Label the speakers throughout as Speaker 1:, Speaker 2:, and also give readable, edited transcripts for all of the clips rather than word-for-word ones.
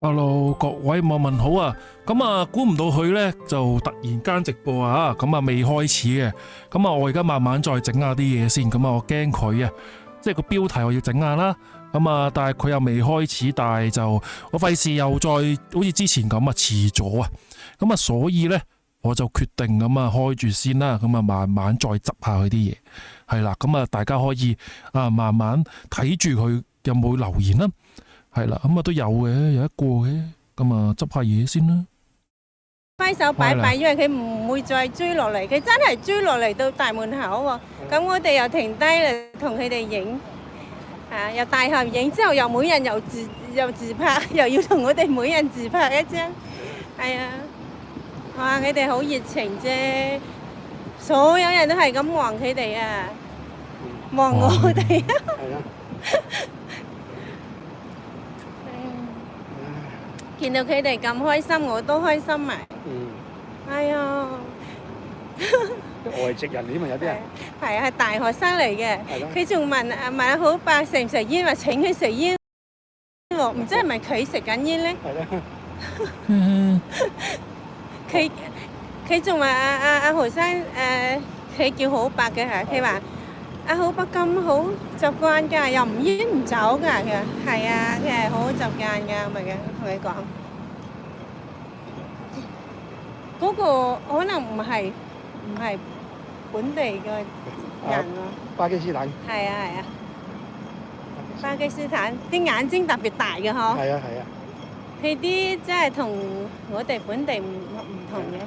Speaker 1: Hello，各位網民好啊！估唔到佢呢就突然間直播啊！未開始嘅，我而家慢慢再整下啲嘢先。我驚佢啊，即係個標題我要整下啦。但係佢又未開始，但係就我費事又再好似之前咁遲咗啊！所以呢，我就決定開住先啦。慢慢再執下佢啲嘢，係啦。大家可以慢慢睇住佢有冇留言啦。係啦，都有嘅，有一個嘅，執下嘢先啦。
Speaker 2: 揮手拜拜，因為佢唔會再追落嚟，佢真係追落嚟到大門口喎。咁我哋又停低嚟同佢哋影，又大合影，之後又每人又自拍，又要同我哋每人自拍一張。係啊，哇！佢哋好熱情啫，所有人都係咁望佢哋啊，望我哋啊。見到佢哋咁開心，我都開心埋。哎呀，
Speaker 3: 外籍人添啊，有啲人
Speaker 2: 係啊，係大學生嚟嘅。佢仲問阿好伯食唔食煙，話請佢食煙喎，唔知係咪佢食緊煙咧？佢仲話阿何生佢叫好伯嘅嚇，佢話阿好伯咁好習慣㗎，又唔煙唔酒㗎。佢話係啊，佢係好好習慣㗎，咪嘅同佢講。嗰個可能唔係本地嘅人咯。
Speaker 3: 巴基斯坦。
Speaker 2: 係啊，巴基斯坦啲眼睛特別大嘅嗬。
Speaker 3: 係啊。
Speaker 2: 佢啲真係同我哋本地唔同嘅。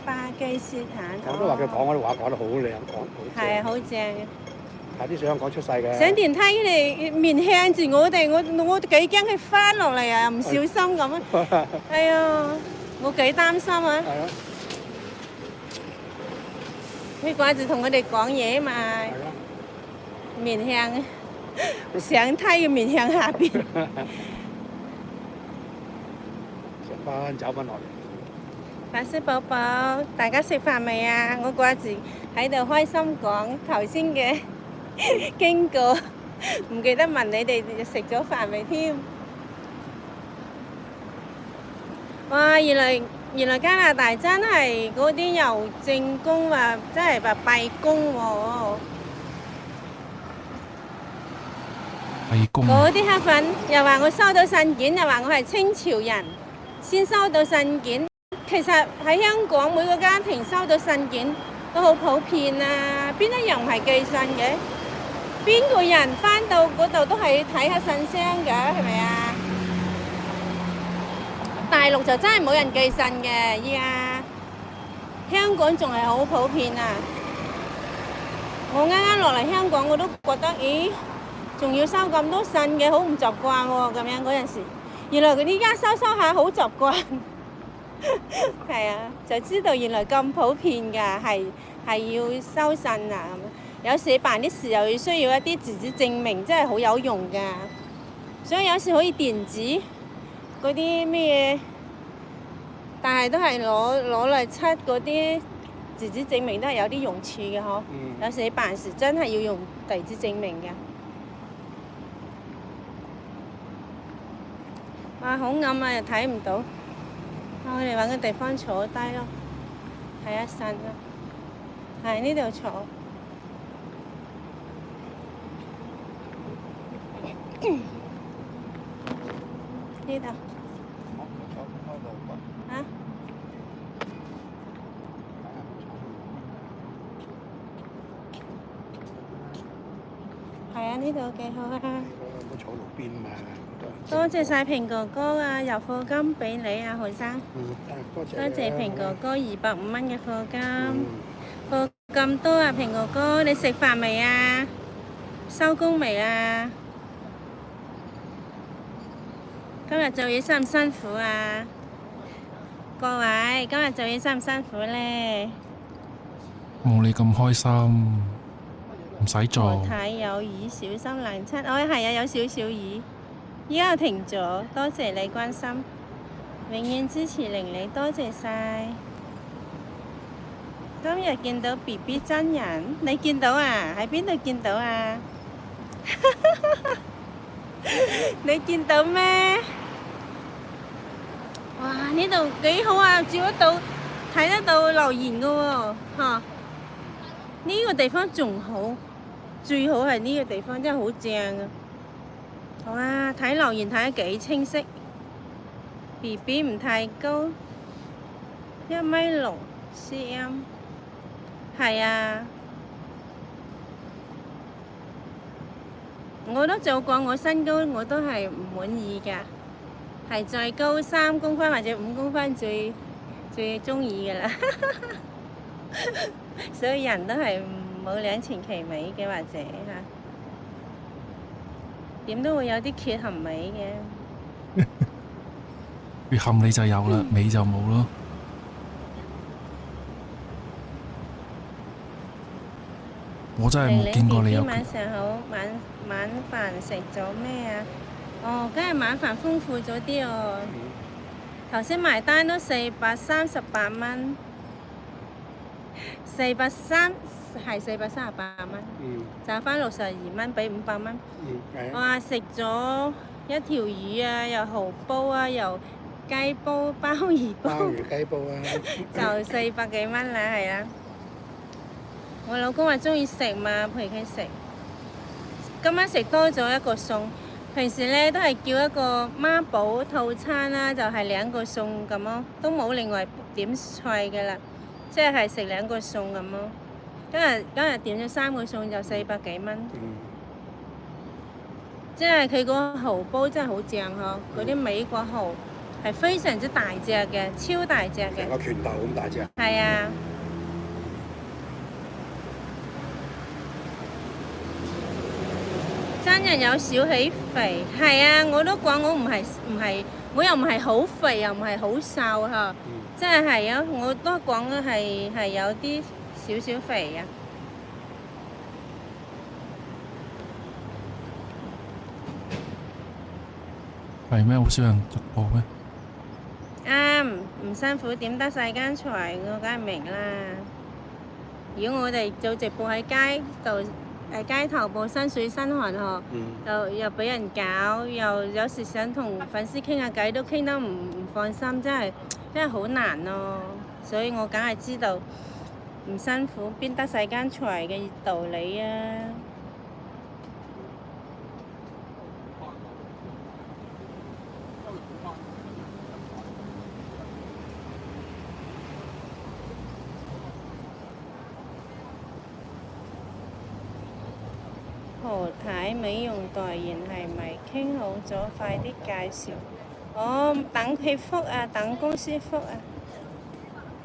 Speaker 2: 巴基斯坦。
Speaker 3: 我都話佢講嗰啲話講得好靚，講好正。
Speaker 2: 係啊，好正嘅。
Speaker 3: 睇啲香港出世嘅。
Speaker 2: 上電梯佢哋面向住我哋，我幾驚佢翻落嚟啊！唔小心咁啊！哎呀，我幾擔心啊！
Speaker 3: 係啊。
Speaker 2: 佢掛住同我哋講嘢嘛。係啊。面向上梯嘅面向下邊。
Speaker 3: 走翻落嚟。
Speaker 2: 白色寶寶，大家食飯未啊？我掛住喺度開心講頭先嘅經過，唔記得問你哋食咗飯未添。哇！原來加拿大真係嗰啲郵政工話真係話閉工喎。
Speaker 1: 閉工。
Speaker 2: 嗰啲黑粉又話我收到信件，又話我係清朝人先收到信件。其實喺香港每個家庭收到信件都好普遍啊，邊一樣唔係寄信嘅？邊個人返到嗰度都係睇下信箱㗎，係咪啊？大陸就真係冇人寄信嘅，依家香港仲係好普遍啊！我啱啱落嚟香港，我都覺得，咦，仲要收咁多信嘅，好唔習慣喎。咁樣嗰陣時，原來佢依家收下好習慣。係啊，就知道原來咁普遍㗎，係要收信啊！有時辦啲事又要需要一啲紙質證明，真係好有用㗎。所以有時可以電子嗰啲咩嘢，但係都係攞嚟出嗰啲紙質證明都係有啲用處嘅嗬。有時辦事真係要用地址證明㗎。哇，好暗啊，又睇唔到。我哋揾個地方坐低咯，睇下信咯，喺呢度坐。呢度。啊？係啊，呢度幾好啊！
Speaker 3: 冇坐路邊嘛。
Speaker 2: 多謝晒平哥哥啊，入課金俾你啊，何生。
Speaker 3: 多謝。
Speaker 2: 多謝平哥哥250蚊嘅課金。課咁多啊，平哥哥，你食飯未啊？收工未啊？今日做嘢辛唔辛苦啊？各位，今日做嘢辛唔辛苦咧？
Speaker 1: 冇你咁開心，唔使做。
Speaker 2: 我睇有雨，小心冷親。哦，係啊，有少少雨。依家又停咗，多謝你關心，永遠支持玲玲，多謝晒。今日見到 BB 真人，你見到啊？喺邊度見到啊？你見到咩？哇！呢度幾好啊，照得到睇得到留言噶喎，嚇！呢個地方仲好，最好係呢個地方真係好正啊！哇！睇留言睇得幾清晰，BB 唔太高，1米6cm，係啊！我都做過，我身高我都係唔滿意㗎，係最高3公分或者5公分最中意㗎啦。所以人都係冇兩全其美嘅，或者嚇點都會有啲缺陷美嘅。
Speaker 1: 缺陷你就有啦，美就冇咯。我真係冇見過你有
Speaker 2: 今晚上好晚飯食咗咩啊？哦，梗係晚飯豐富咗啲哦。頭先埋單都438蚊，438蚊，賺翻62蚊，俾500蚊。哇！食咗一條魚啊，又蠔煲啊，又雞煲、鮑魚煲，
Speaker 3: 鮑魚雞煲啊，
Speaker 2: 就400幾蚊啦，係啦。我老公話中意食嘛，陪佢食。今晚食多咗一個餸，平時咧都係叫一個孖寶套餐啦，就係2個餸咁咯，都冇另外點菜嘅啦，即係食2個餸咁咯。今日點咗3個餸就400幾蚊，即係佢個蠔煲真係好正呵，嗰啲美國蠔係非常之大隻嘅，超大隻嘅，
Speaker 3: 成個拳頭咁大隻。
Speaker 2: 係啊。真人有少起肥，係啊！我都講我唔係，我又唔係好肥，又唔係好瘦嚇，即係啊！我都講係有啲少少肥啊。
Speaker 1: 係咩？好少人直播咩？
Speaker 2: 啱，唔辛苦點得世間財，我梗係明啦。如果我哋做直播喺街度，街頭報身水身汗嗬，又俾人搞，又有時想同粉絲傾下偈都傾得唔放心，真係好難咯。所以我梗係知道唔辛苦邊得世間財嘅道理啊！何太美容代言係咪傾好咗？快啲介紹。哦，等佢覆啊，等公司覆啊，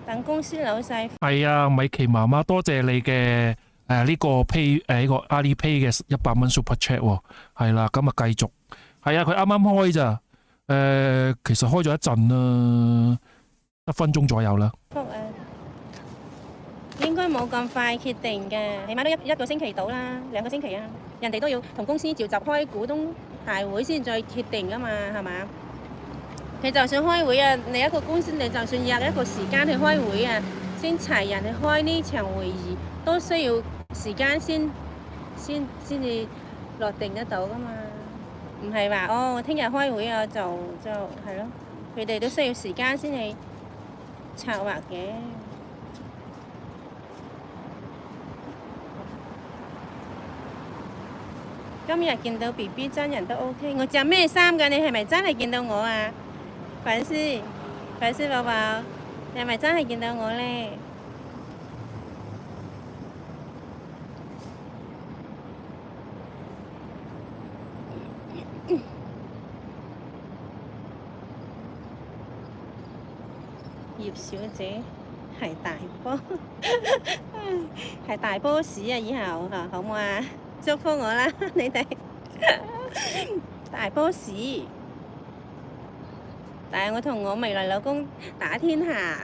Speaker 2: 等公司老細。
Speaker 1: 係啊，米奇媽媽，多謝你嘅呢個 Pay 呢個 Alipay 嘅100蚊 Super Chat 喎。係啦，咁啊繼續。係啊，佢啱啱開咋。其實開咗一陣啦，1分鐘左右啦。
Speaker 2: 覆啊！應該冇咁快決定嘅，起碼都一個星期到啦，2個星期啊！人哋都要同公司召集開股東大會先再決定㗎嘛，係嘛？佢就算開會啊，你一個公司你就算約一個時間去開會啊，先齊人去開呢場會議，都需要時間先至落定得到㗎嘛。唔係話哦，聽日開會啊，就係咯，佢哋都需要時間先去策劃嘅。今日見到 BB 真人都 OK， 我着咩衫㗎？你係咪真係見到我啊？粉絲寶寶，你係咪真係見到我呢？葉小姐係大波，係大 boss 啊！以後嚇好唔好啊？祝福我啦，你哋大 boss， 但係我同我未來老公打天下，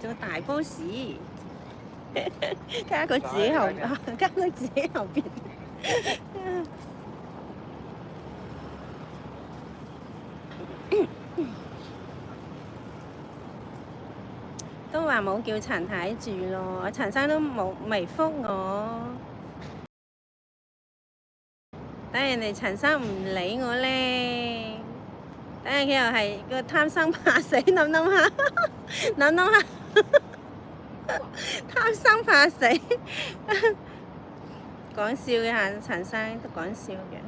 Speaker 2: 做大 boss， 加個字後邊。都話冇叫陳太住咯，陳生都未覆我。等人哋陳生唔理我咧，等下佢又係個貪生怕死，諗諗下，諗諗下，貪生怕死，講笑嘅嚇，陳生都講笑嘅。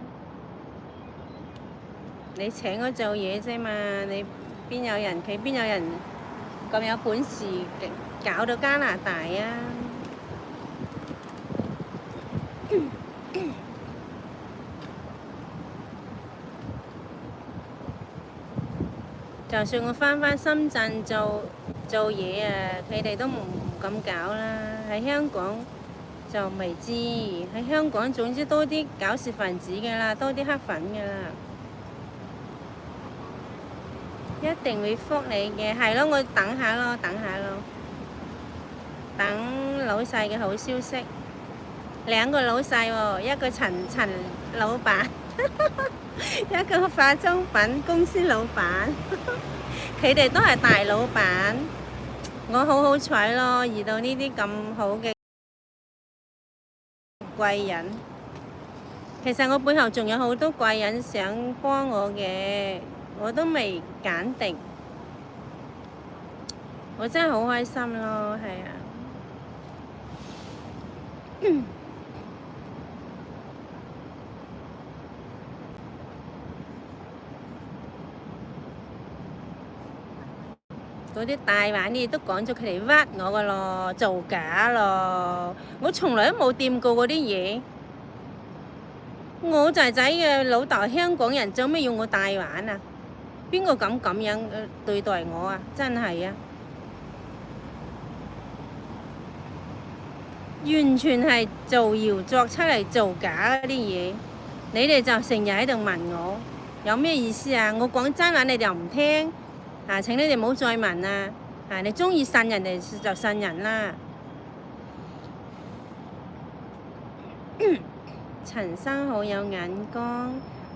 Speaker 2: 你請我做嘢啫嘛，你邊有人佢邊有人咁有本事搞到加拿大啊？就算我返深圳做嘢啊，佢哋都唔敢搞啦。喺香港就未知，喺香港總之多啲搞事分子㗎啦，多啲黑粉㗎啦，一定會覆你嘅。係咯，我等下咯，等老細嘅好消息。兩個老細喎，一個陳老闆。一個化妝品公司老闆，佢哋都係大老闆，我好彩咯，遇到呢啲咁好嘅貴人。其實我背後仲有好多貴人想幫我嘅，我都未揀定，我真係好開心咯，係啊。嗰啲大玩啲都講咗佢哋屈我噶咯，造假咯，我從來都冇掂過嗰啲嘢。我仔仔嘅老豆係香港人，做咩要我大玩啊？邊個敢咁樣對待我啊？真係啊，完全係造謠作出嚟造假嗰啲嘢。你哋就成日喺度問我有咩意思啊？我講真話你哋又唔聽。啊！請你哋唔好再問啦！啊，你中意信人哋就信人啦。陳生好有眼光，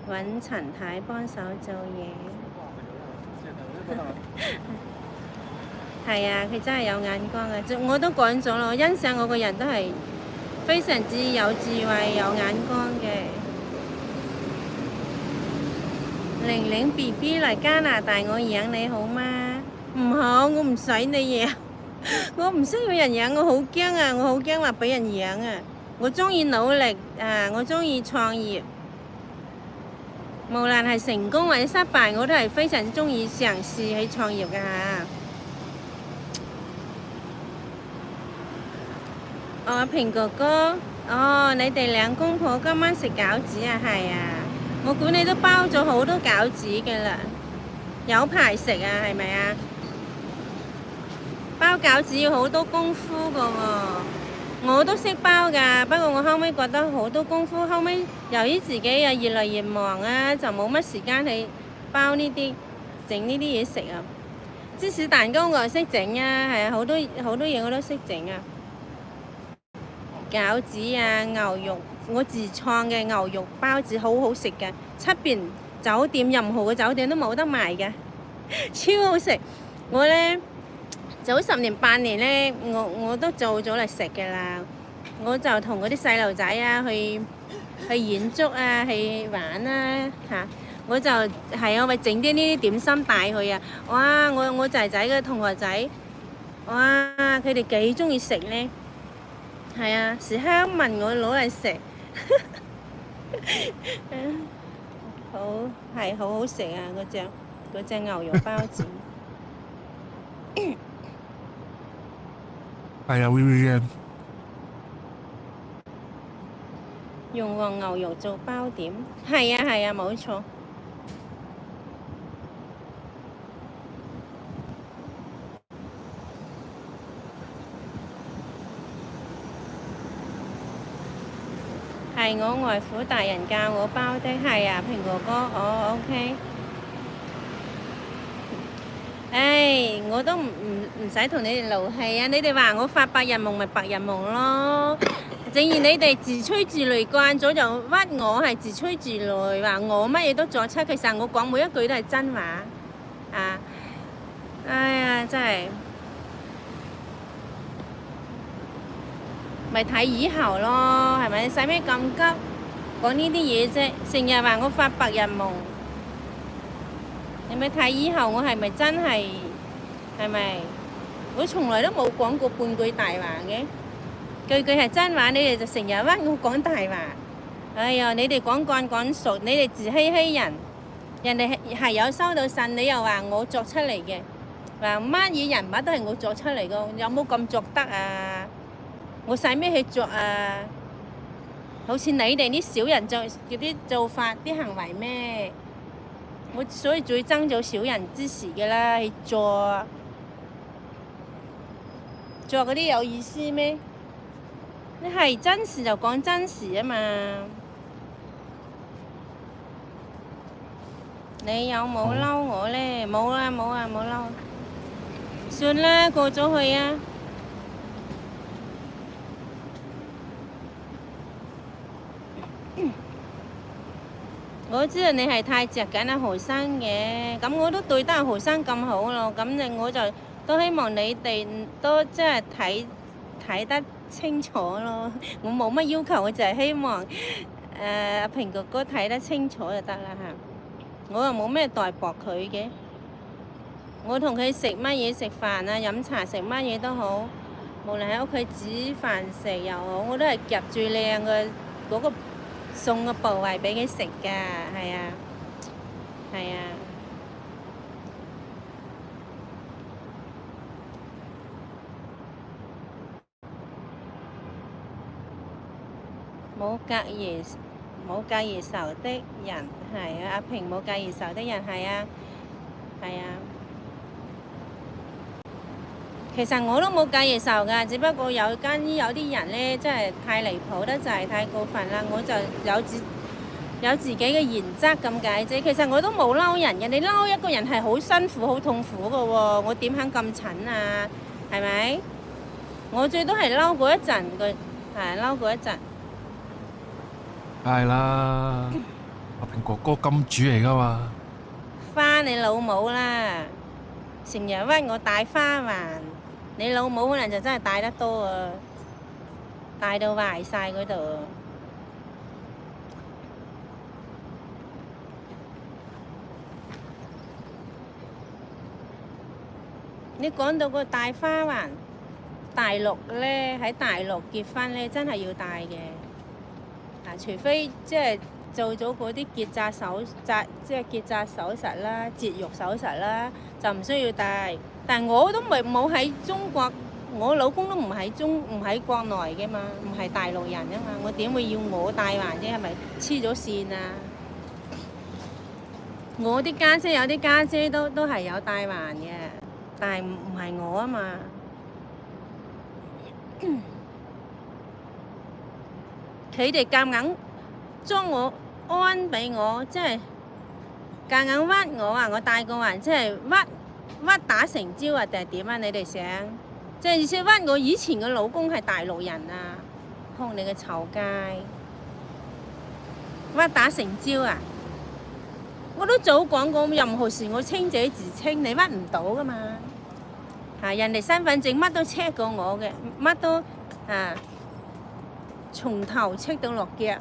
Speaker 2: 揾陳太幫手做嘢。係啊，佢真係有眼光嘅，我都講咗咯，欣賞我個人都係非常之有智慧、有眼光嘅。玲玲 BB 嚟加拿大，我養你好嗎？唔好，我唔使你養，我唔需要人養，我好驚啊！我好驚話俾人養啊！我中意努力啊！我中意創業，無論係成功或者失敗，我都係非常中意嘗試去創業㗎嚇。哦，平哥哥，哦，你哋兩公婆今晚食餃子啊？係啊。我估你都包咗好多餃子嘅啦，有排食啊，係咪啊？包餃子要好多功夫噶喎，我都識包噶，不過我後尾覺得好多功夫，後尾由於自己又越嚟越忙啊，就冇乜時間去包呢啲整呢啲嘢食啊。芝士蛋糕我又識整啊，係啊，好多嘢我都識整啊。餃子啊，牛肉。我自創嘅牛肉包子好好食嘅，出邊酒店任何嘅酒店都冇得賣嘅，超好食。我呢，早10年8年呢，我都做咗嚟食嘅啦。我就同嗰啲細路仔啊去遠足啊，去玩啊嚇。我就係啊，咪整啲呢啲點心帶去啊。哇！我仔仔嘅同學仔，哇！佢哋幾中意食呢？係啊，時刻問我攞嚟食。好好食啊！嗰隻牛肉包子。
Speaker 1: 係啊，Vivian。
Speaker 2: 用黃牛肉做包點，係啊，冇錯。係我外父大人教我包的，係啊，蘋果哥，哦 OK。唉，我都唔使同你哋勞氣啊！你哋話我發白日夢咪白日夢咯。正如你哋自吹自擂慣咗，就屈我係自吹自擂，話我乜嘢都作出，其實我講每一句都係真話啊！哎呀，真係〜咪睇以後咯，係咪？你使咩咁急？講呢啲嘢啫？成日話我發白日夢，你咪睇以後我係咪真係？係咪？我從來都冇講過半句大話嘅，句句係真話，你哋就成日屈我講大話。哎呀，你哋講慣講熟，你哋自欺欺人。人哋係有收到信，你又話我作出嚟嘅，話乜嘢人物都係我作出嚟嘅，有冇咁作得啊？我使咩去作啊？好似你哋啲小人做啲做法、啲行為咩？我所以最憎做小人之事嘅啦，去作嗰啲有意思咩？你係真事就講真事啊嘛！你有冇嬲我呢？冇啊冇啊冇嬲，算啦，過咗去啊！我知道你係太着緊阿何生嘅，咁我都對得阿何生咁好咯，咁我就都希望你哋都即係睇得清楚咯。我冇乜要求，我就係希望阿平哥哥睇得清楚就得啦嚇。我又冇咩代薄佢嘅，我同佢食乜嘢食飯啊、飲茶食乜嘢都好，無論喺屋企煮飯食又好，我都係夾最靚嘅嗰個餸嘅部位俾佢食㗎，係啊，係啊，冇介意仇的人係啊，阿平冇介意仇的人係啊，係啊。其實我都冇介意仇㗎，只不過有啲人呢，真係太離譜得滯，太過分啦。我就有自己嘅原則咁解啫。其實我都冇嬲人嘅，你嬲一個人係好辛苦、好痛苦㗎喎。我點肯咁蠢啊？係咪？我最多係嬲過一陣嘅，係嬲過一陣。
Speaker 1: 係啦，阿平哥哥金主嚟噶嘛？
Speaker 2: 花你老母啦！成日屈我大花環，你老母可能就真係大得多啊，大到壞晒嗰度。你講到個大花環，大陸呢，喺大陸結婚呢，真係要戴嘅。除非即係做咗嗰啲結紮手術啦、節育手術啦，就唔需要戴。但我都冇喺中國，我老公都唔喺國內嘅嘛，唔係大陸人啊嘛，我點會要我戴環啫？係咪黐咗線啊？我啲家姐有啲家姐都係有戴環嘅，但係唔係我啊嘛。佢哋夾硬將我安俾我，即係夾硬屈我啊！我戴個環，即係屈打成招啊，定係點啊？你哋想，即係意思屈我以前嘅老公係大陸人啊，兇你個臭街，屈打成招啊！我都早講過，任何事我清者自清，你屈唔到噶嘛。人哋身份證乜都 check 過我嘅，乜都從頭 check 到落腳，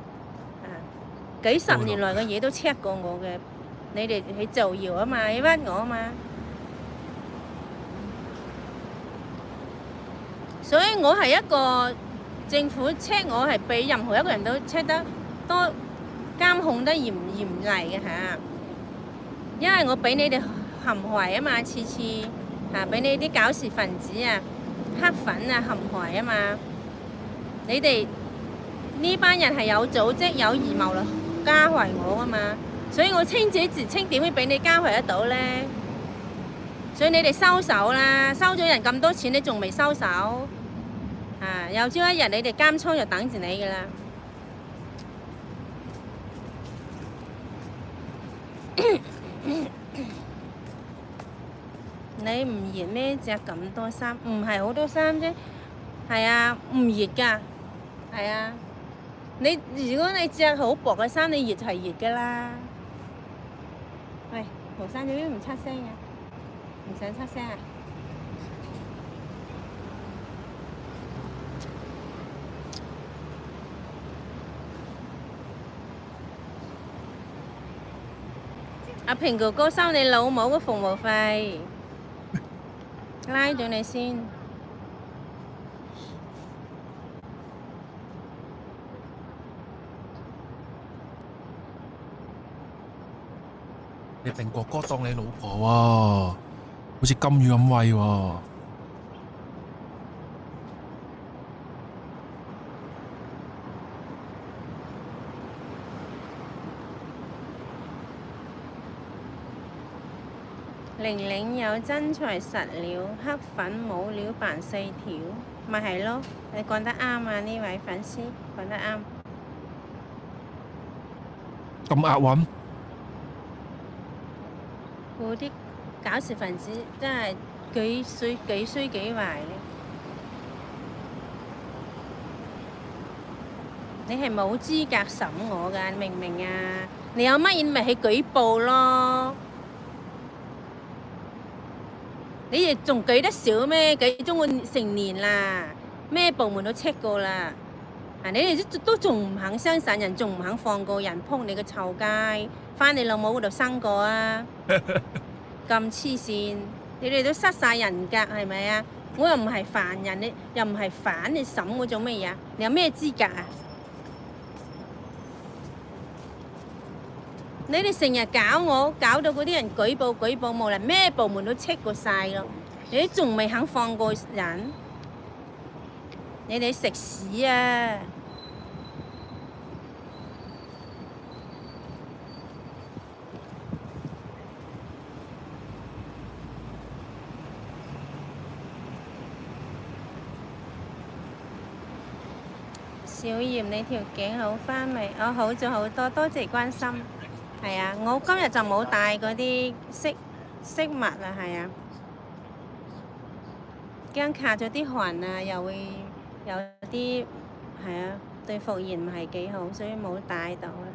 Speaker 2: 幾十年來嘅嘢都 check 過我嘅，你哋去造謠啊嘛，你屈我啊嘛，所以我係一個政府 check 我係比任何一個人都 check 得多，監控得嚴厲嘅嚇，因為我俾你哋陷害啊嘛，次俾你啲搞事分子黑粉陷害啊嘛，你哋呢班人係有組織有預謀嚟加害我啊嘛，所以我清者自清，點會俾你加害得到呢？所以你哋收手啦，收咗人咁多錢，你仲未收手？有朝一日你哋監倉就等住你噶啦。你唔熱咩？着咁多衫，唔係好多衫啫。係啊，唔熱㗎。係啊。如果你着好薄嘅衫，你熱係熱㗎啦。喂，何生做咩唔出聲啊？唔想出聲啊？阿平哥哥收你老母嘅服務費，拉咗你先。
Speaker 1: 你平哥哥當你老婆喎，好似金魚咁威喎。
Speaker 2: 玲玲有真材實料，黑粉冇料扮四條，咪係咯。你講得啱啊，呢位粉絲講得啱。
Speaker 1: 咁押韻，
Speaker 2: 嗰啲搞事分子真係幾衰幾壞咧！你係冇資格審我㗎，明唔明啊？你有乜嘢咪去舉報咯？你哋仲舉得少咩？舉咗我成年啦，咩部門都 check 過啦。啊！你哋都仲唔肯相信人，仲唔肯放過人，撲你個臭街，返你老母嗰度生過啊！咁黐線，你哋都失晒人格係咪啊？我又唔係犯人，你又唔係反，你審我做乜嘢啊？你有咩資格啊？你哋成日搞我，搞到嗰啲人舉報，無論咩部門都 check 過晒咯，你都仲未肯放過人，你哋食屎啊！小嚴，你條頸好返未？我好咗好多，多謝關心。係啊，我今日就冇帶嗰啲飾物啊，係啊，驚卡咗啲汗啊，又會有啲係啊，對復原唔係幾好，所以冇帶到啦。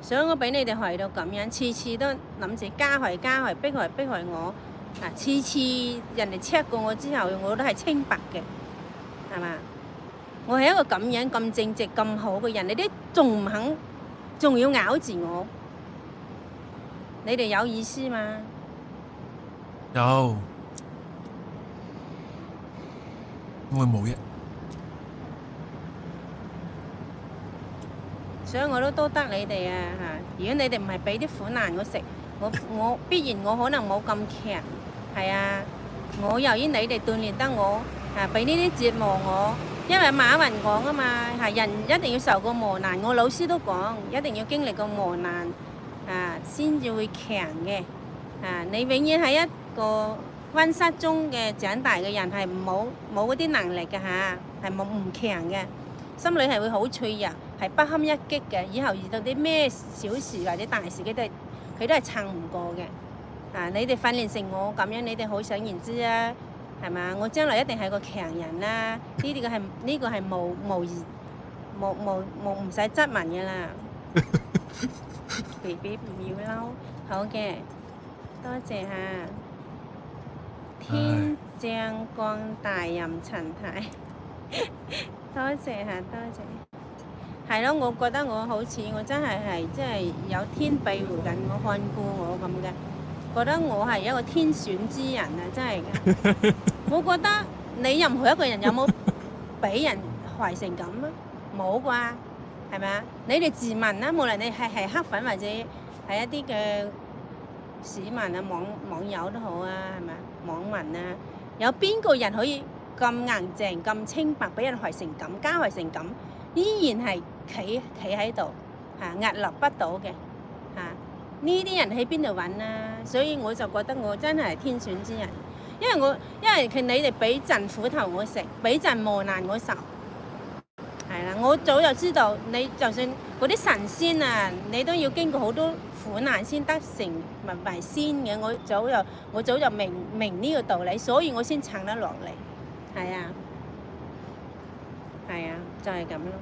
Speaker 2: 所以我俾你哋害到咁樣，次次都諗住加害、逼害我。啊！次次人哋 check 過我之後，我都係清白嘅，係嘛？我係一個咁樣咁正直咁好嘅人，你哋仲唔肯，仲要咬住我？你哋有意思嘛？
Speaker 1: 有，我冇嘢。
Speaker 2: 所以我都多得你哋啊嚇！如果你哋唔係俾啲苦難我食，我必然我可能冇咁強。係啊，我由於你哋鍛鍊得我，俾呢啲折磨我，因為馬雲講啊嘛，係人一定要受過磨難，我老師都講，一定要經歷過磨難，先至會強嘅。你永遠喺一個溫室中嘅長大嘅人係冇嗰啲能力嘅嚇，係唔強嘅，心裏係會好脆弱，係不堪一擊嘅。以後遇到啲咩小事或者大事，佢都係撐唔過嘅。你哋訓練成我咁樣，你哋可想而知啊，係嘛？我將來一定係個強人啦，呢個係無疑唔使質問嘅啦。BB 唔要嬲，好嘅，多謝嚇。天將降大任陳太，多謝嚇，多謝。係咯，我覺得我好似我真係有天庇護緊我，看顧我咁嘅。覺得我係一個天選之人啊！真係嘅。我覺得你任何一個人有冇俾人懷成咁啊？冇啩，係咪啊？你哋自問啦，無論你係黑粉或者係一啲嘅市民啊、網友都好啊，係咪啊？網民啊，有邊個人可以咁硬淨、咁清白，俾人懷成咁、加害成咁，依然係企喺度屹立不倒嘅嚇？呢啲人喺邊度揾啊？所以我就覺得我真係天選之人，因為你哋俾陣苦頭我食，俾陣磨難我受，係啦。我早就知道，你就算嗰啲神仙啊，你都要經過好多苦難先得成為仙嘅。我早就明呢個道理，所以我先撐得落嚟。係啊，就係咁咯。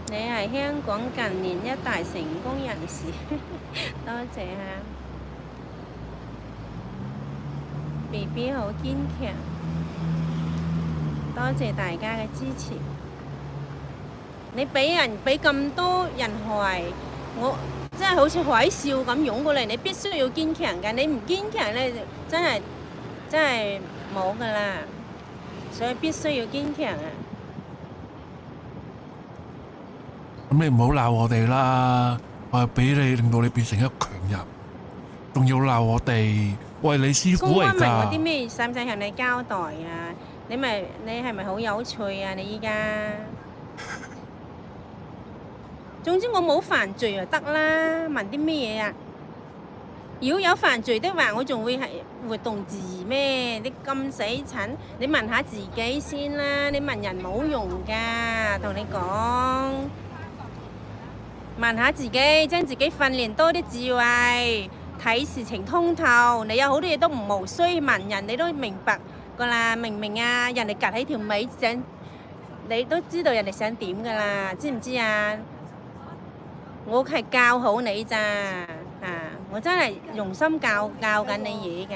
Speaker 2: 你係香港近年一大成功人士，多謝嚇。BB 好堅強，多謝大家嘅支持。你俾咁多人害，我真係好似海嘯咁湧過嚟，你必須要堅強㗎。你唔堅強咧，真係冇㗎啦。所以必須要堅強啊！
Speaker 1: 咁你唔好鬧我哋啦，我係俾你令到你變成一個強人，仲要鬧我哋，我係你師傅嚟
Speaker 2: 公安問我啲
Speaker 1: 㗎。
Speaker 2: 咩，使唔使向你交代啊？你係咪好有趣啊？你依家，總之我冇犯罪就得啦。問啲咩嘢啊？如果有犯罪的話，我仲會係活動自如咩？你咁死蠢，你問下自己先啦。你問人冇用㗎，同你講。問下自己，將自己訓練多啲智慧，睇事情通透。你有好多嘢都無需問人，你都明白噶啦，明唔明啊？人哋趌起條尾想，你都知道人哋想點噶啦，知唔知啊？我係教好你咋，我真係用心教緊你嘢㗎。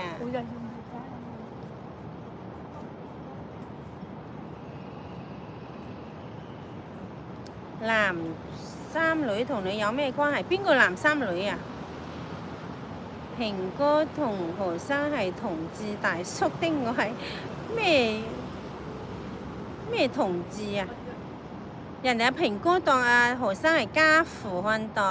Speaker 2: 男三女同你有咩關係？邊個男三女啊？平哥同何生係同志大叔的，我係咩同志啊？人哋阿平哥當阿何生係家父看待，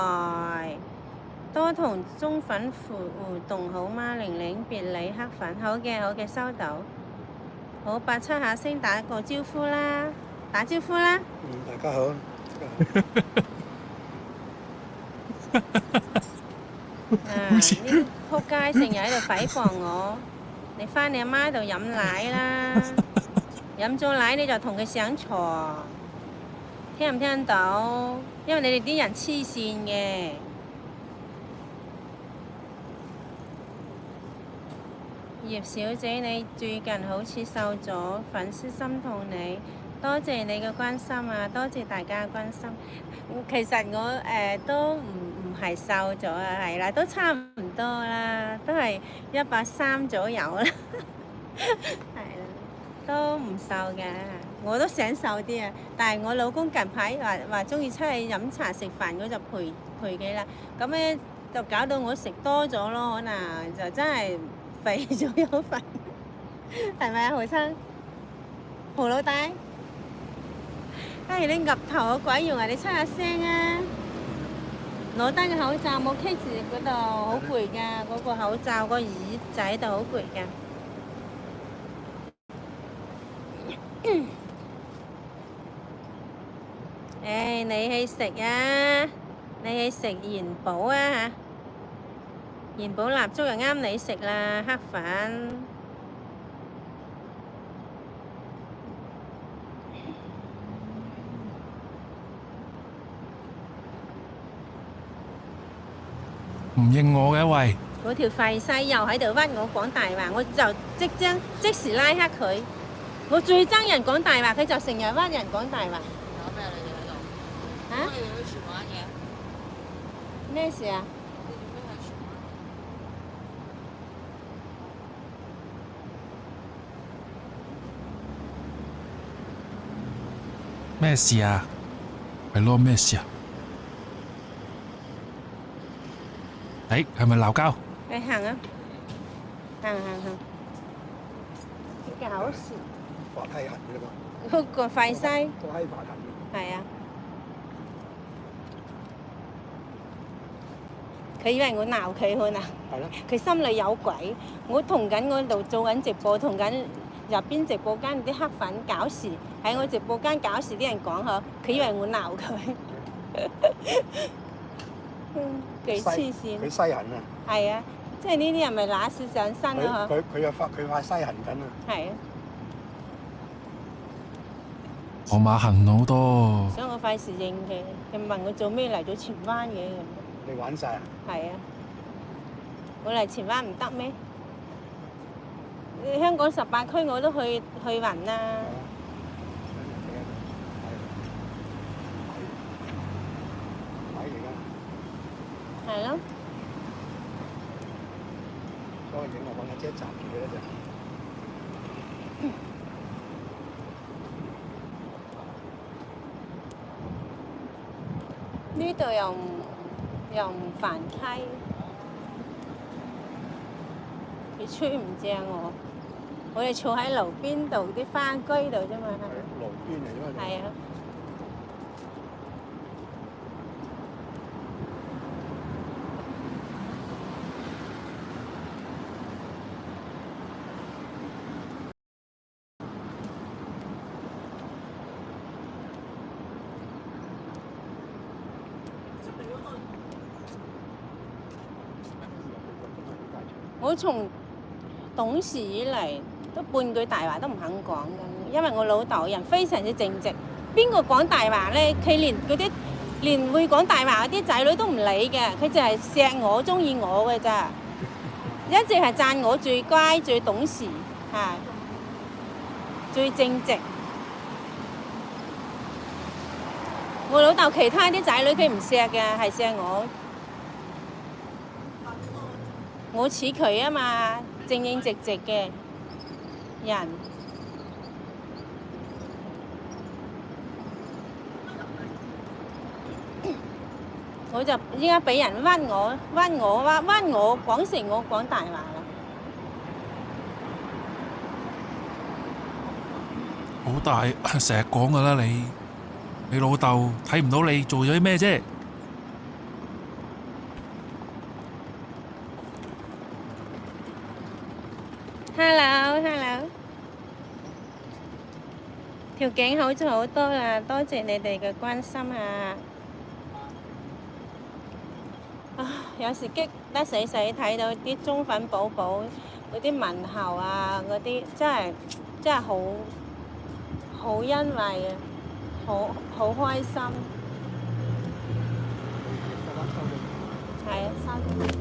Speaker 2: 多同中粉互動好嗎？玲玲別理黑粉，好嘅收到。好，87下先打個招呼啦，打招呼啦。
Speaker 3: 大家好。
Speaker 1: 好似
Speaker 2: 呢仆街成日喺度誹謗我，你返你阿媽度飲奶啦，飲咗奶你就同佢上床，聽唔聽到？因為你哋啲人黐線嘅。葉小姐，你最近好似瘦咗，粉絲心痛你。多謝你嘅關心啊！多謝大家嘅關心。其實我都唔係瘦咗啊，係啦，都差唔多啦，都係130左右啦，係啦，都唔瘦嘅。我都想瘦啲啊，但係我老公近排話中意出去飲茶食飯，我就陪佢啦。咁咧就搞到我食多咗咯，可能就真係肥咗有份，係咪啊，何生？何老大？你岌頭有鬼用啊！你出下聲啊！攞低個口罩冇棘住嗰度，好攰㗎。嗰個口罩個耳仔度好攰㗎。你去食啊！你去食元寶啊嚇！元寶蠟燭又啱你食啦，黑粉。
Speaker 1: 唔應我嘅喂，
Speaker 2: 嗰條廢西又喺度屈我講大話，我就即時拉黑佢。我最憎人講大話，佢就成日屈人講大話。
Speaker 4: 搞咩啊？你哋喺度？
Speaker 2: 嚇？
Speaker 4: 你哋去荃灣嘅？
Speaker 2: 咩事啊？
Speaker 4: 你做咩喺荃灣？
Speaker 1: 咩事啊？係咯，咩事啊？係咪鬧交？
Speaker 2: 你行啊！行。搞事！
Speaker 3: 發閪痕㗎嘛，
Speaker 2: 嗰個廢西
Speaker 3: 個閪發痕。
Speaker 2: 係啊！佢以為我鬧佢可能，
Speaker 3: 係咯。
Speaker 2: 佢心裏有鬼。我同緊我度做緊直播，同緊入邊直播間啲黑粉搞事，喺我直播間搞事啲人講呵，佢以為我鬧佢。幾黐線！
Speaker 3: 佢西痕啊！
Speaker 2: 係啊，即係呢啲人咪揦屎上身咯嗬。
Speaker 3: 佢塊西痕緊啊！
Speaker 2: 係啊，
Speaker 1: 我馬痕好多。
Speaker 2: 所以我費事應佢。佢問我做咩嚟咗荃灣嘅咁。
Speaker 3: 你玩晒啊？
Speaker 2: 係啊，我嚟荃灣唔得咩？香港18區我都去勻啦。係咯。
Speaker 3: 所個影啊，揾架遮閘住佢一陣。
Speaker 2: 呢度又唔煩溪，佢吹唔正我。我哋坐喺路邊度啲花居度啫嘛。
Speaker 3: 係路邊嚟㗎嘛。
Speaker 2: 係啊。我從懂事以嚟都半句大話都唔肯講嘅，因為我老豆人非常之正直，邊個講大話咧？佢連會講大話嗰啲仔女都唔理嘅，佢淨係錫我、中意我嘅咋，一直係讚我最乖、最懂事嚇、最正直。我老豆其他啲仔女佢唔錫嘅，係錫我。我似佢啊嘛，正正直直嘅人。我就依家俾人屈我講成我講大話啦。
Speaker 1: 好大，成日講噶啦你老豆睇唔到你做咗啲咩啫？Hello，
Speaker 2: 條頸好咗好多啦，多謝你哋嘅關心啊！有時激得死死，睇到啲中粉寶寶嗰啲問候啊，嗰啲真係好欣慰啊，好開心。係啊，收咗。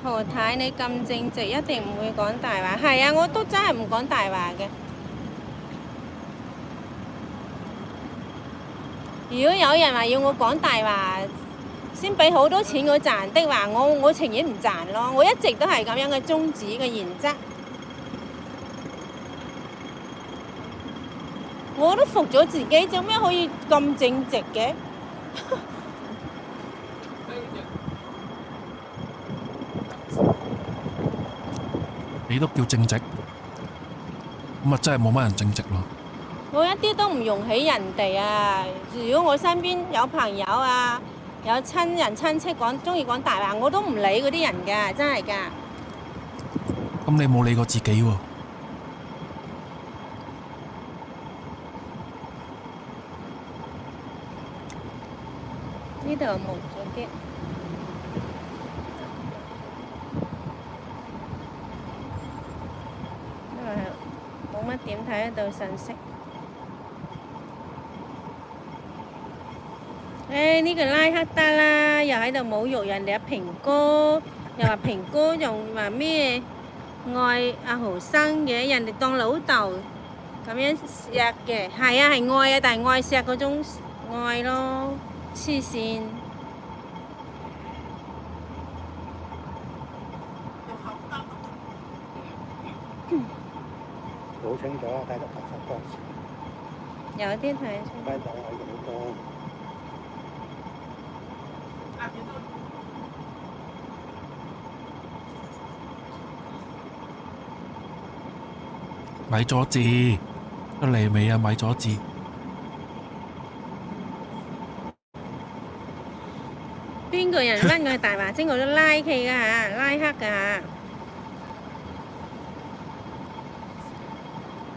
Speaker 2: 何太，你咁正直，一定唔會講大話。係啊，我都真係唔講大話嘅。如果有人話要我講大話，先俾好多錢我賺的話，我情願唔賺咯。我一直都係咁樣嘅宗旨嘅原則。我都服咗自己，做咩可以咁正直嘅？
Speaker 1: 你都叫正直，咁啊真係冇乜人正直咯。
Speaker 2: 我一啲都唔容許人哋啊！如果我身邊有朋友啊，有親人親戚中意講大話，我都唔理嗰啲人㗎，真係㗎。
Speaker 1: 咁你冇理過自己喎？
Speaker 2: 呢度冇咗啲。冇乜點睇得到信息。呢個拉黑得啦，又喺度侮辱人哋阿平哥，又話平哥仲話咩愛阿豪生嘅，人哋當老豆咁樣錫嘅，係啊係愛啊，但係愛錫嗰種愛咯，黐線。
Speaker 3: 好清楚，睇得白色光。
Speaker 2: 有啲睇出。
Speaker 3: 睇到係好光。
Speaker 1: 咪咗字，一嚟未啊？咪咗字。
Speaker 2: 邊個人屈我係大話精，我都拉佢㗎嚇，拉黑㗎嚇。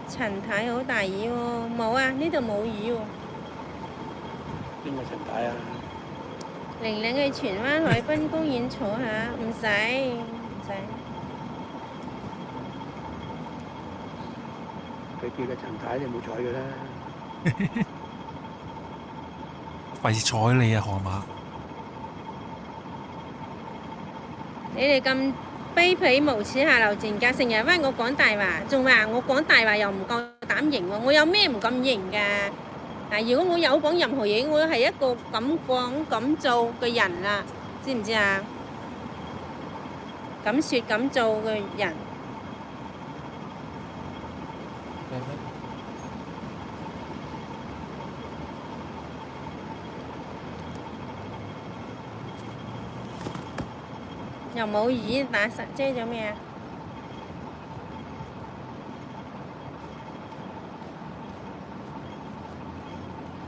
Speaker 2: 陳太好大雨喎，冇啊，呢度冇雨喎。
Speaker 3: 邊個陳太啊？
Speaker 2: 玲玲去荃灣海濱公園坐下，唔使。
Speaker 3: 佢叫你陳太，你冇睬佢啦。
Speaker 1: 費事睬你啊，河馬。
Speaker 2: 你哋卑鄙無恥下流賤格，成日屈我講大話，仲話我講大話又唔夠膽認喎，我有咩唔敢認㗎？嗱，如果我有講任何嘢，我係一個咁講咁做嘅人啦，知唔知啊？咁説咁做嘅人。又冇雨打實遮咗咩啊？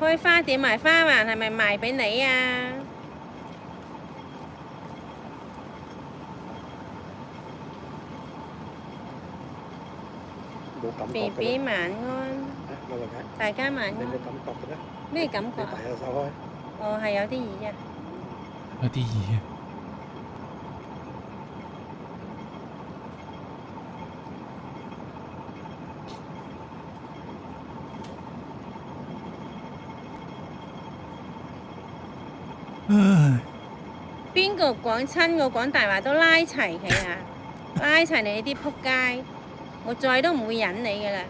Speaker 2: 開花店賣花環係咪賣俾你啊
Speaker 3: 冇感覺
Speaker 2: ？B
Speaker 3: 嘅
Speaker 2: B
Speaker 3: 咩？
Speaker 2: 晚安，
Speaker 3: 啊，我話緊，
Speaker 2: 大家晚安。
Speaker 3: 你冇感覺嘅咩？
Speaker 2: 咩感覺啊？
Speaker 3: 你大下手開，
Speaker 2: 哦，係有啲雨啊。
Speaker 1: 有啲嘢。唉，
Speaker 2: 邊個講親我講大話都拉齊佢啊！拉齊你啲仆街，我再都唔會忍你噶啦！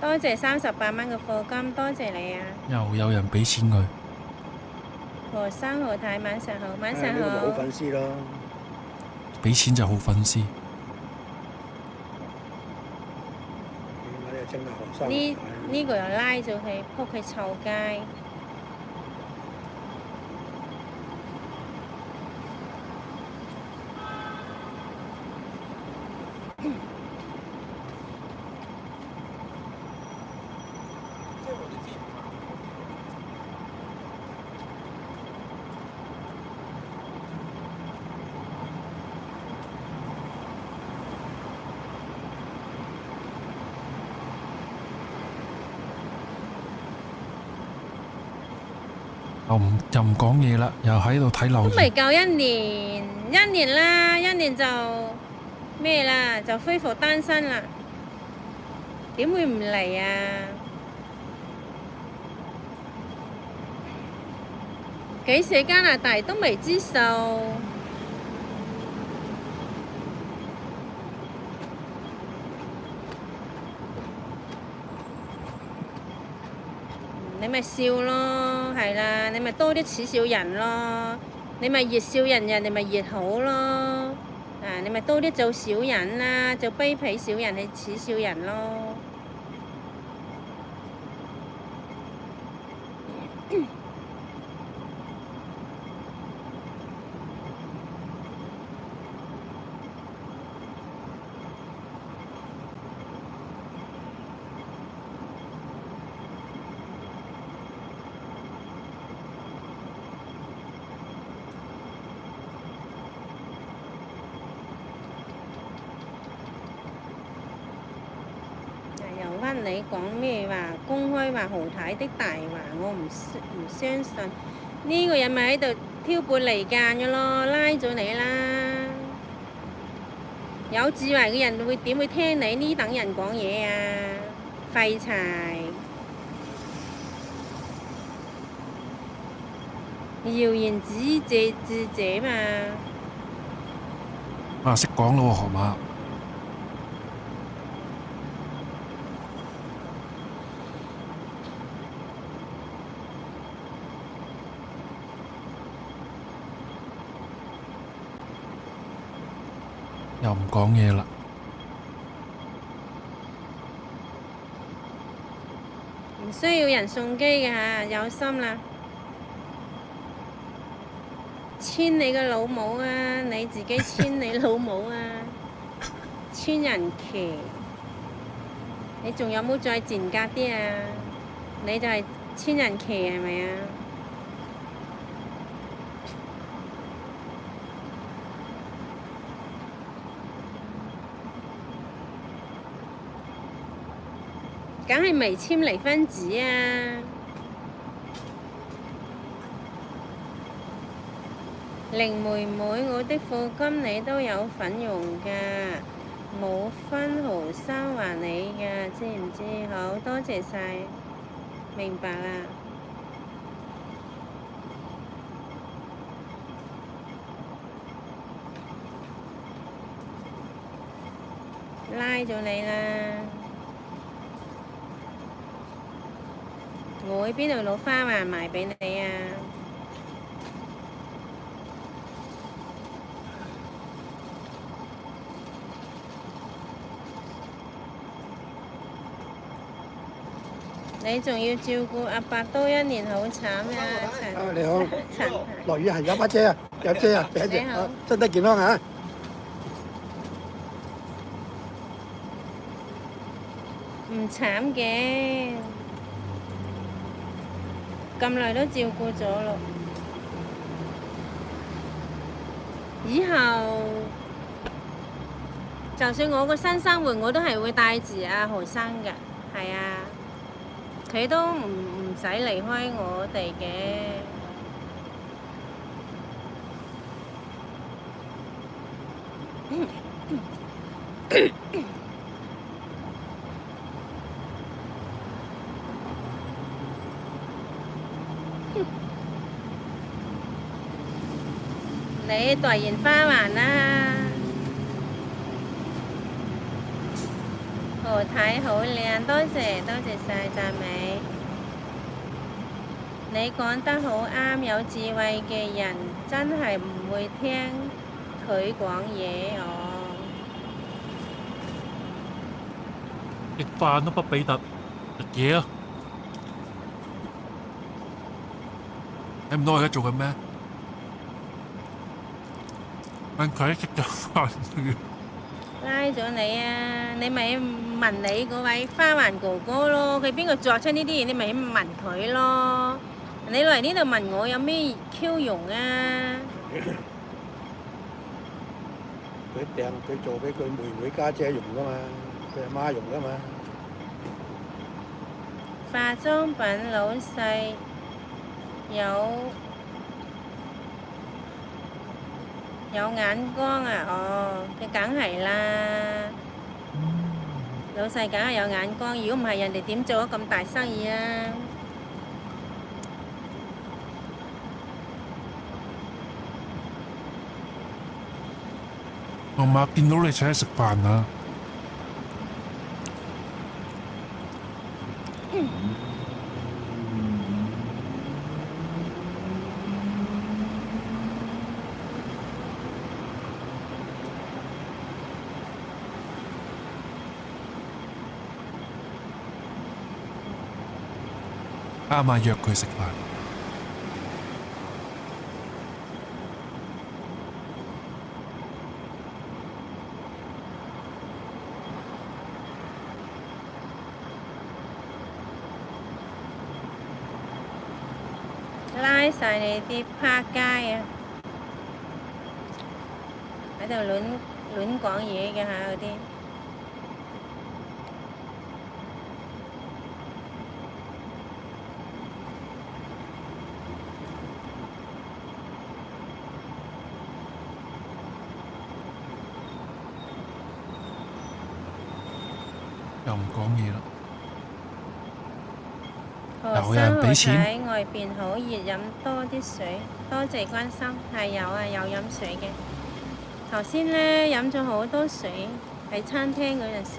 Speaker 2: 多謝38蚊嘅課金，多謝你啊！
Speaker 1: 又有人俾錢佢，
Speaker 2: 何生何太晚上好，晚上
Speaker 3: 呢個咪好
Speaker 2: 好。
Speaker 3: 粉絲咯。
Speaker 1: 俾錢就好粉絲。
Speaker 3: 起碼你係真係學生。
Speaker 2: 呢個又拉咗佢，仆佢臭街。
Speaker 1: 又唔講嘢啦，又喺度睇留言。
Speaker 2: 都未夠一年，一年啦，一年就咩啦，就恢復單身啦。點會唔嚟啊？幾時加拿大都未知數。你咪笑咯，係啦，你咪多啲恥笑人咯，你咪越笑人，人哋咪越好咯。啊，你咪多啲做小人啦，做卑鄙小人去恥笑人咯。你講咩話？公開話豪太的大話，我唔相信。呢個人咪喺度挑撥離間嘅咯，拉咗你啦！有智慧嘅人會點會聽你呢等人講嘢啊？廢柴！謠言止者嘛。
Speaker 1: 啊，識講咯喎，河馬。又唔講嘢啦。
Speaker 2: 唔需要人送機嘅嚇，有心啦。簽你個老母啊！你自己簽你老母啊！簽人騎，你仲有冇再賤格啲啊？你就係簽人騎係咪啊？梗係未簽離婚紙啊！玲妹妹，我的課金你都有份用㗎，冇分毫收還你㗎，知唔知？好多謝晒，明白啦。拉咗你啦！我喺邊度攞花環賣俾你啊？你仲要照顧阿伯多一年，好慘啊！
Speaker 3: 你好，
Speaker 2: 陳
Speaker 3: 落雨係有把遮啊，有遮啊，俾一隻
Speaker 2: 你好
Speaker 3: 啊，身體健康嚇。
Speaker 2: 唔慘嘅，咁耐都照顧咗咯。以後就算我個新生活，我都係會帶住阿何生㗎，係啊，佢都唔使離開我哋嘅。你代言花環啦，何太好靚，多謝晒讚美。你講得好啱，有智慧嘅人真係唔會聽佢講嘢哦。
Speaker 1: 食飯都不俾特食嘢啊！睇唔到我而家做緊咩？問佢食咗飯未？
Speaker 2: 拉咗你啊！你咪問你嗰位花環哥哥咯，佢邊個作出呢啲嘢，你咪問佢咯。你嚟呢度問我有咩 Q 用啊？
Speaker 3: 佢做俾佢妹妹家姐用噶嘛，佢阿媽用噶嘛。
Speaker 2: 化妝品老細有眼光啊！哦，佢梗係啦，老細梗係有眼光。如果唔係，人哋點做咗咁大生意啊？
Speaker 1: 媽媽見到你請你食飯啊！啱啱約佢食飯。
Speaker 2: 拉晒你啲趴街啊！喺度亂講嘢嘅嚇嗰啲。
Speaker 1: 又唔講嘢啦。
Speaker 2: 何生何仔外邊好熱，飲多啲水，多謝關心。係有啊，有飲水嘅。頭先呢飲咗好多水喺餐廳嗰陣時。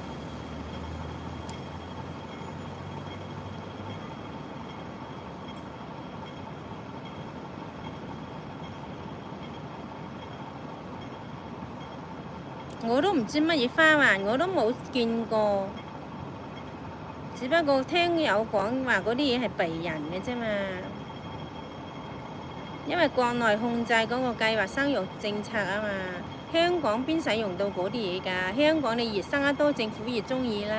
Speaker 2: 我都唔知乜嘢花環，我都冇見過。只不過聽有講話嗰啲嘢係避人嘅啫嘛，因為國內控制嗰個計劃生育政策啊嘛，香港邊使用到嗰啲嘢㗎？香港你越生得多，政府越鍾意啦。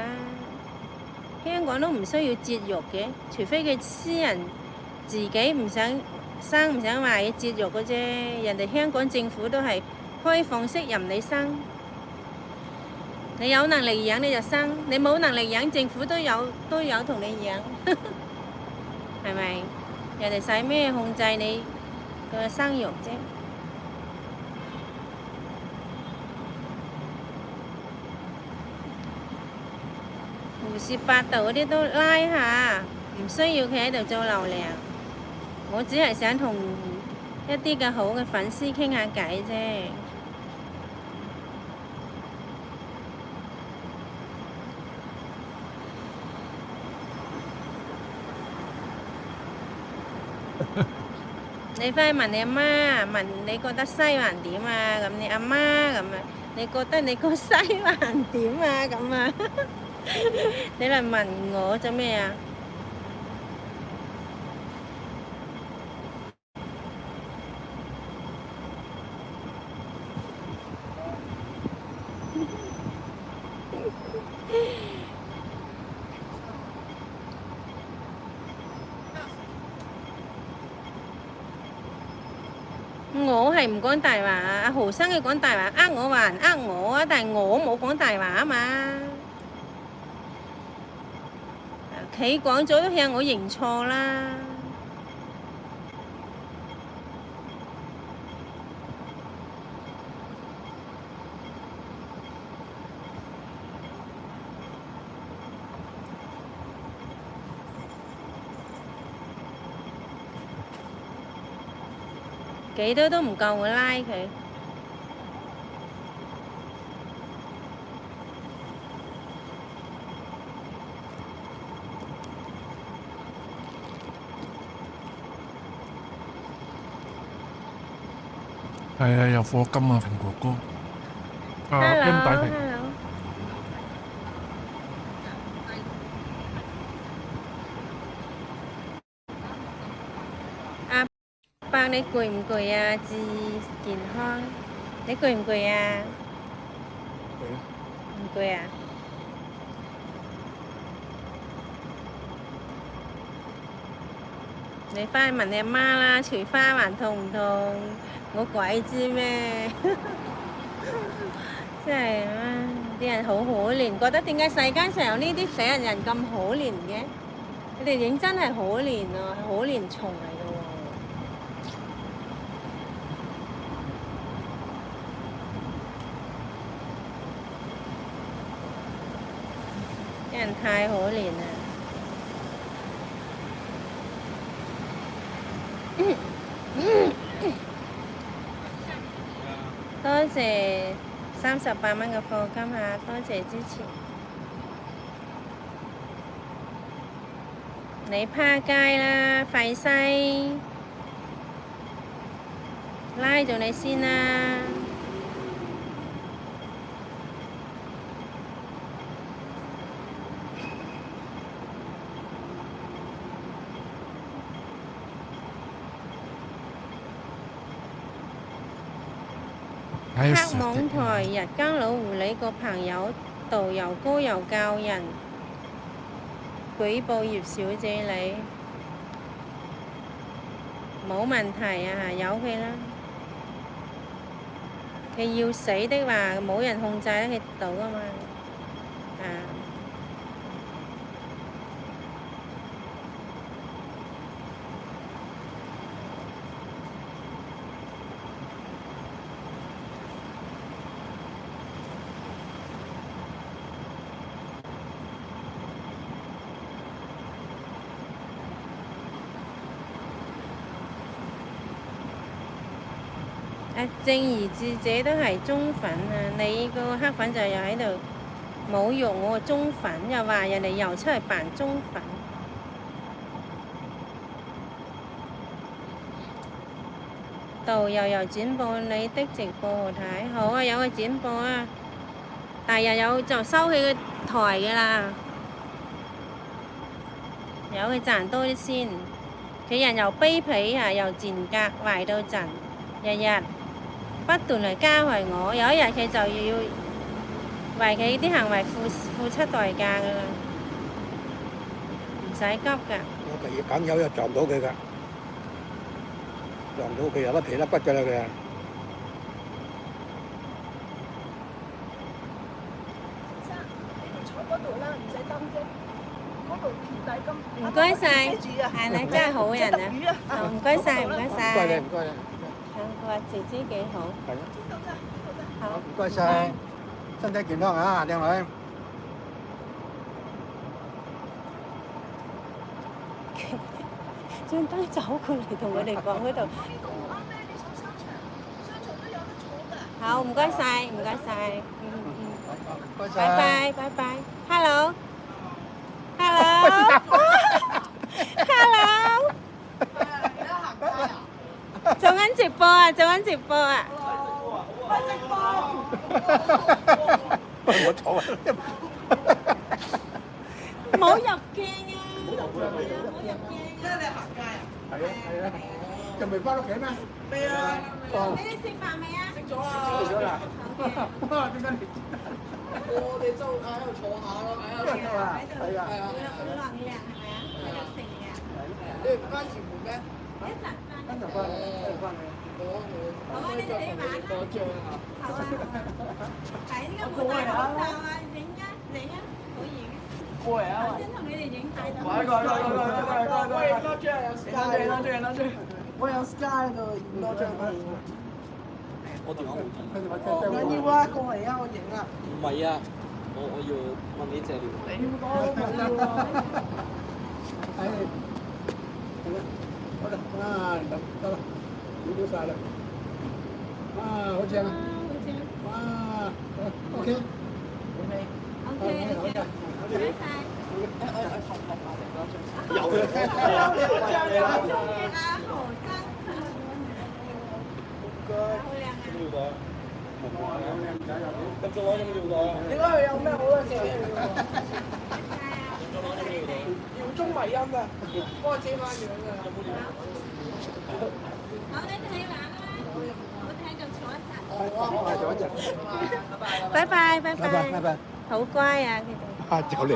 Speaker 2: 香港都唔需要節育嘅，除非佢私人自己唔想生唔想話要節育嘅啫。人哋香港政府都係開放式任你生。你有能力養你就生，你冇能力養，政府都有同你養，係咪？人哋使咩控制你個生育啫？胡說八道嗰啲都拉下，唔需要佢喺度做流量。我只係想同一啲嘅好嘅粉絲傾下偈啫。你翻去問你阿媽，問你覺得西環點啊？咁你阿媽咁啊，你覺得你個西環點啊？咁啊，你嚟問我做咩啊？我係唔講大話啊！阿豪生佢講大話，呃我還呃我啊，但係我冇講大話啊嘛。佢講咗都向我認錯啦。幾多都唔夠我拉佢。
Speaker 1: 係啊，有課金啊，蘋果哥。啊 M 大屏。
Speaker 2: Hello，阿伯你攰唔攰啊？至健康，你攰唔攰啊？唔攰啊？你翻去問你阿媽啦，除花環痛唔痛？我鬼知咩？真係啊！啲人好可憐，覺得點解世間上有呢啲死人人咁可憐嘅？佢哋認真係可憐啊，係可憐蟲嚟嘅喎，啲人太可憐啦。多謝38蚊嘅課金嚇，多謝支持。你趴街啦，廢西，拉咗你先啦。黑網台日更老狐狸個朋友度又高又教人舉報葉小姐你，冇問題啊，由佢啦。佢要死的話，冇人控制得佢到噶嘛。正義智者都係中粉啊！你個黑粉就又喺度侮辱我個中粉，又話人哋又出嚟扮中粉。導遊又轉播你的直播好睇，好啊，有個轉播啊，第日有就收起個台嘅啦，有佢賺多啲先。佢人又卑鄙啊，又賤格，壞到震，日日不斷嚟加害我，有一日佢就要為佢啲行為付出代價噶啦，唔使急噶。
Speaker 3: 我第二梗有又撞到佢㗎，撞到佢有甩皮甩骨㗎啦佢。
Speaker 2: 唔該晒，係你真係好人啊！唔該晒，唔該晒。
Speaker 3: 唔該你，唔該你。
Speaker 2: 佢話姐姐幾好。
Speaker 3: 係咯。好，唔該晒，身體健康啊，靚女。
Speaker 2: 專登走過嚟同佢哋講嗰度。好，唔該晒，唔該晒。
Speaker 3: 唔該晒。
Speaker 2: 拜拜，拜拜。Hello。Hello。Hello。播啊，做緊直播啊！
Speaker 3: 我坐啊！
Speaker 2: 冇入鏡啊！冇入鏡啊！
Speaker 3: 係啊係啊，仲未翻屋企咩？未啊！
Speaker 2: 你哋食飯未啊？
Speaker 3: 食咗啦！點解你？
Speaker 4: 我哋就喺度坐下咯，喺度
Speaker 3: 係啊係啊！
Speaker 2: 好能量係咪啊？喺度食嘅。
Speaker 4: 你唔翻前門咩？
Speaker 2: 一陣翻。
Speaker 3: 跟住翻嚟，跟住翻嚟。
Speaker 2: 好啊，你哋玩啊！
Speaker 4: 多張啊！
Speaker 2: 好啊！喺呢個冇戴口罩啊，影啊影啊，好影啊！
Speaker 3: 過嚟啊！
Speaker 2: 先同你哋影大頭。
Speaker 3: 過嚟！
Speaker 5: 我有 Sky 度影多張片。
Speaker 6: 我電話冇電。
Speaker 3: 跟住話
Speaker 5: 唔緊要啊，過嚟啊，我影啦。
Speaker 6: 唔係啊，我要問你借料。
Speaker 5: 你唔講唔緊要啊。
Speaker 3: 係，好啦，啊，得啦，影到晒啦，啊，好正啊，哇，OK，
Speaker 2: OK，拜拜。
Speaker 3: 有啦，
Speaker 2: 中意阿豪生，好靚啊！
Speaker 6: 料袋。咁仲攞咗料袋啊？
Speaker 5: 你嗰度有咩好多謝你喎？姚中迷音啊，幫我遮翻樣啊！
Speaker 2: 好，你哋玩啦，我哋喺度坐一陣。
Speaker 3: 做一陣，
Speaker 2: 拜拜拜
Speaker 3: 拜拜拜拜，
Speaker 2: 好乖啊佢哋。
Speaker 3: 啊，就嚟，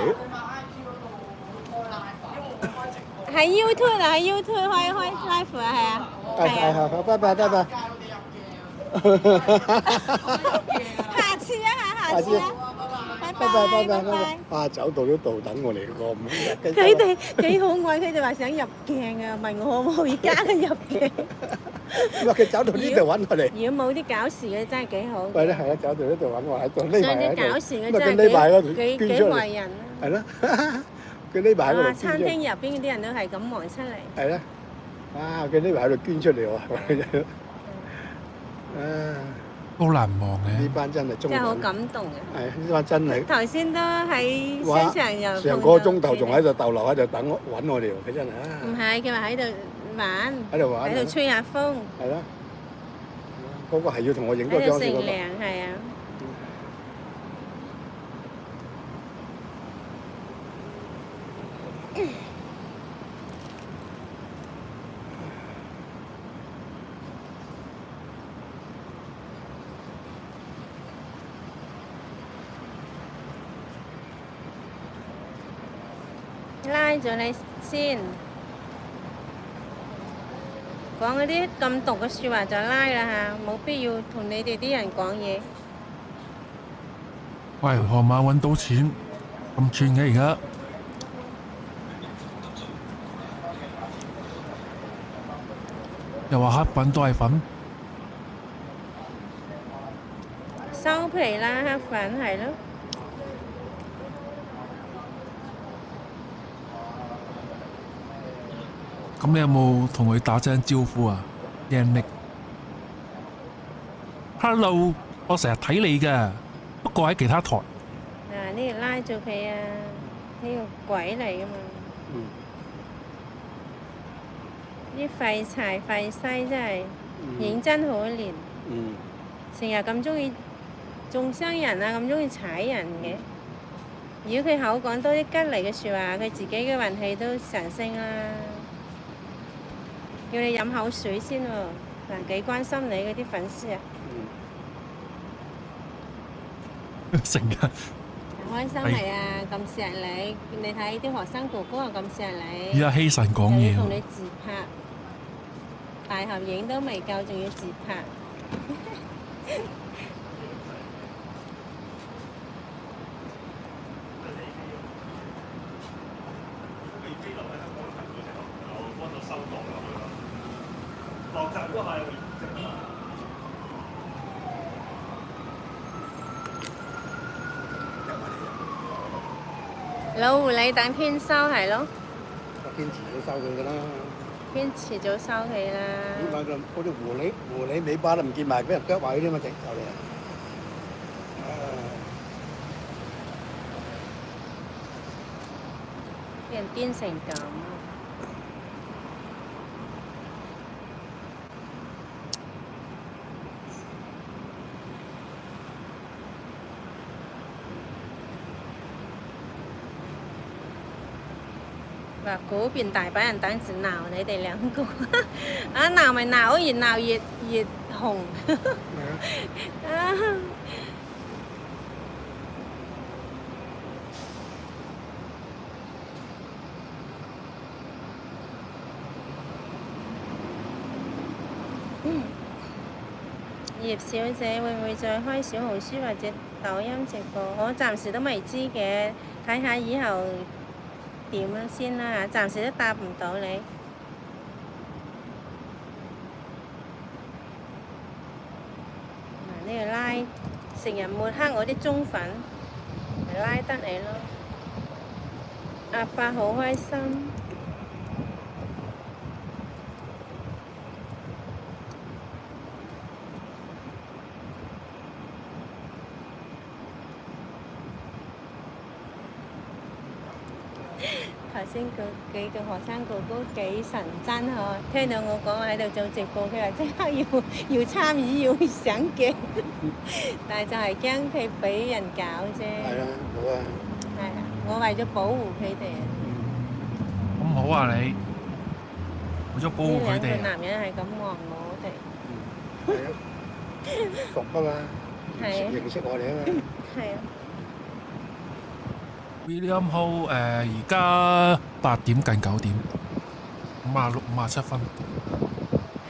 Speaker 2: 喺 YouTube 啊，喺 YouTube 開 live 啊，係啊，係啊。
Speaker 3: 好，拜拜拜拜，
Speaker 2: 下次啊，下次啊，拜拜拜拜。
Speaker 3: 啊，走到都到等我嚟個咁，
Speaker 2: 佢哋幾好愛，佢哋話想入鏡啊，問我可唔可以加佢入鏡。
Speaker 3: 咁佢走到呢度揾我嚟。
Speaker 2: 如果冇啲搞事嘅真係幾好。
Speaker 3: 係啦係啦，走到呢度揾我喺度匿
Speaker 2: 上
Speaker 3: 埋喺度。
Speaker 2: 啲搞事嘅
Speaker 3: 咁啊佢
Speaker 2: 真
Speaker 3: 匿埋喺嗰度
Speaker 2: 係幾
Speaker 3: 捐出嚟。
Speaker 2: 壞人啊！
Speaker 3: 係咯，佢匿埋喺嗰度
Speaker 2: 哇！
Speaker 3: 捐出嚟。
Speaker 2: 餐廳入邊嗰啲人都係咁望出嚟。
Speaker 3: 係啦，啊！佢匿埋喺度捐出嚟喎，啊！
Speaker 1: 都難忘
Speaker 3: 呢
Speaker 1: 嘅。
Speaker 3: 班真係中
Speaker 2: 真係好
Speaker 3: 人，
Speaker 2: 感動啊！
Speaker 3: 係呢班真係
Speaker 2: 頭先都喺商場又
Speaker 3: 成個鐘頭仲喺度逗留喺度等我揾我哋喎，佢真係啊！
Speaker 2: 唔係，佢話喺度玩，
Speaker 3: 喺度玩，
Speaker 2: 喺度吹下風，
Speaker 3: 係咯，嗰個係要同我影多
Speaker 2: 喺度乘
Speaker 3: 張先嗰個。
Speaker 2: 涼，係啊。拉咗你先，講嗰啲咁毒嘅説話就拉啦嚇，冇必要同你哋啲人講嘢。
Speaker 1: 喂，河馬揾到錢咁串嘅而家。又話黑粉都係粉。
Speaker 2: 收皮啦，黑粉係咯。
Speaker 1: 咁你有冇同佢打聲招呼啊 Yannick Hello， 我成日睇你㗎，不過喺其他台。
Speaker 2: 嗱，呢個拉咗佢啊，呢個鬼嚟噶嘛。啲廢柴廢西真係認真可憐，成日咁中意中傷人啊，咁中意踩人嘅。如果佢口講多啲吉利嘅説話，佢自己嘅運氣都上升啦。要你飲口水先喎，嗱幾關心你嗰啲粉絲啊！
Speaker 1: 成日
Speaker 2: 開心係啊，咁錫你，你睇啲學生哥哥又咁錫你，
Speaker 1: 而家希神講嘢喎。
Speaker 2: 又要同你自拍，大合影都未夠，仲要自拍。老狐狸等天收係咯，
Speaker 3: 堅持要收佢㗎啦。
Speaker 2: 天遲早收起啦。
Speaker 3: 點解嗰啲狐狸尾巴都唔見埋，俾人啄壞嗰啲嘛，直頭嚟。
Speaker 2: 俾人癲成咁。話嗰邊大把人等住鬧你哋兩個，啊鬧咪鬧，越鬧越紅。啊葉小姐會唔會再開小紅書或者抖音直播？我暫時都未知嘅，睇下以後點先啦，暫時都答唔到你。嗱，呢個拉成日抹黑我啲中粉，咪拉得你咯。阿伯好開心。頭先嗰幾個學生哥哥幾神真呵，聽到我講我喺度做直播，佢話即刻要參與要上鏡，但係就係驚佢俾人搞啫。
Speaker 3: 係啦，好啊。
Speaker 2: 係啊，我為咗保護佢哋。
Speaker 1: 咁好啊你，為咗保護佢
Speaker 2: 呢兩個
Speaker 1: 哋啊。
Speaker 2: 男人係咁望我哋。
Speaker 3: 係啊，熟啊嘛，
Speaker 2: 係啊
Speaker 3: 認識我哋啊嘛。
Speaker 2: 係啊。
Speaker 1: William Ho 而家8點近9點，56、57分。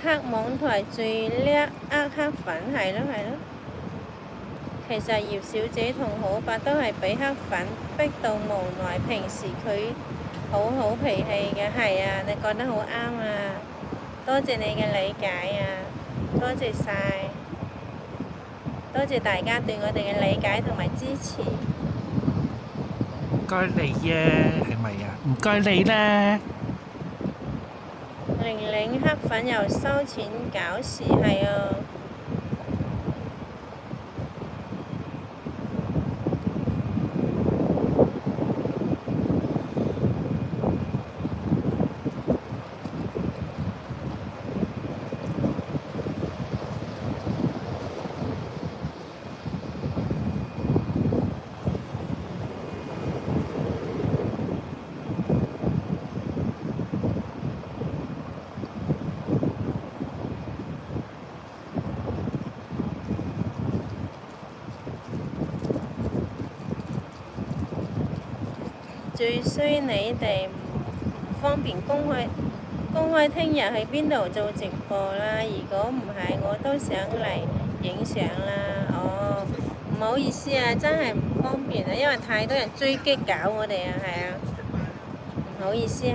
Speaker 2: 黑網台最叻呃黑粉，係咯係咯。其實葉小姐同好伯都係俾黑粉逼到無奈，平時佢好脾氣嘅，係啊，你講得好啱啊！多謝你嘅理解啊，多謝晒，多謝大家對我哋嘅理解同埋支持。
Speaker 1: 唔該你啊，係咪啊？唔該你咧。
Speaker 2: 玲玲黑粉又收錢搞事，係啊。最衰你哋唔方便公開聽日去邊度做直播啦。如果唔係，我都想嚟影相啦。哦，唔好意思啊，真係唔方便啊，因為太多人追擊搞我哋啊，係啊，唔好意思嚇。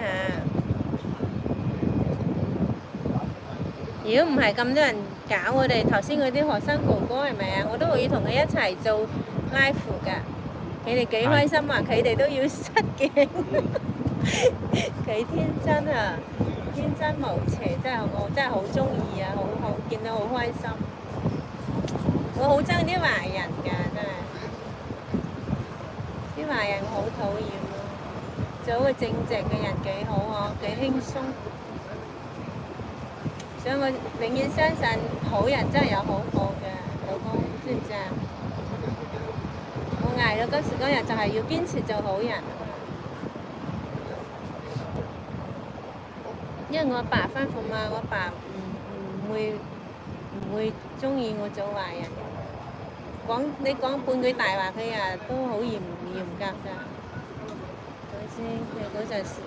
Speaker 2: 如果唔係咁多人搞我哋，頭先嗰啲學生哥哥係咪啊？我都會同佢一齊做 live 㗎。佢哋幾開心啊！佢哋都要失鏡，幾天真啊！天真無邪，真係我真係好中意啊！好見到好開心。我好憎啲華人㗎，真係啲華人好討厭咯。做一個正直嘅人幾好啊，幾輕鬆。所以我永遠相信好人真係有好報嘅，老公知唔知啊？我捱到今時今日就係要堅持做好人，因為我阿爸吩咐嘛，我阿爸唔會中意我做壞人。你講半句大話，佢啊都好嚴格㗎。佢先佢嗰陣時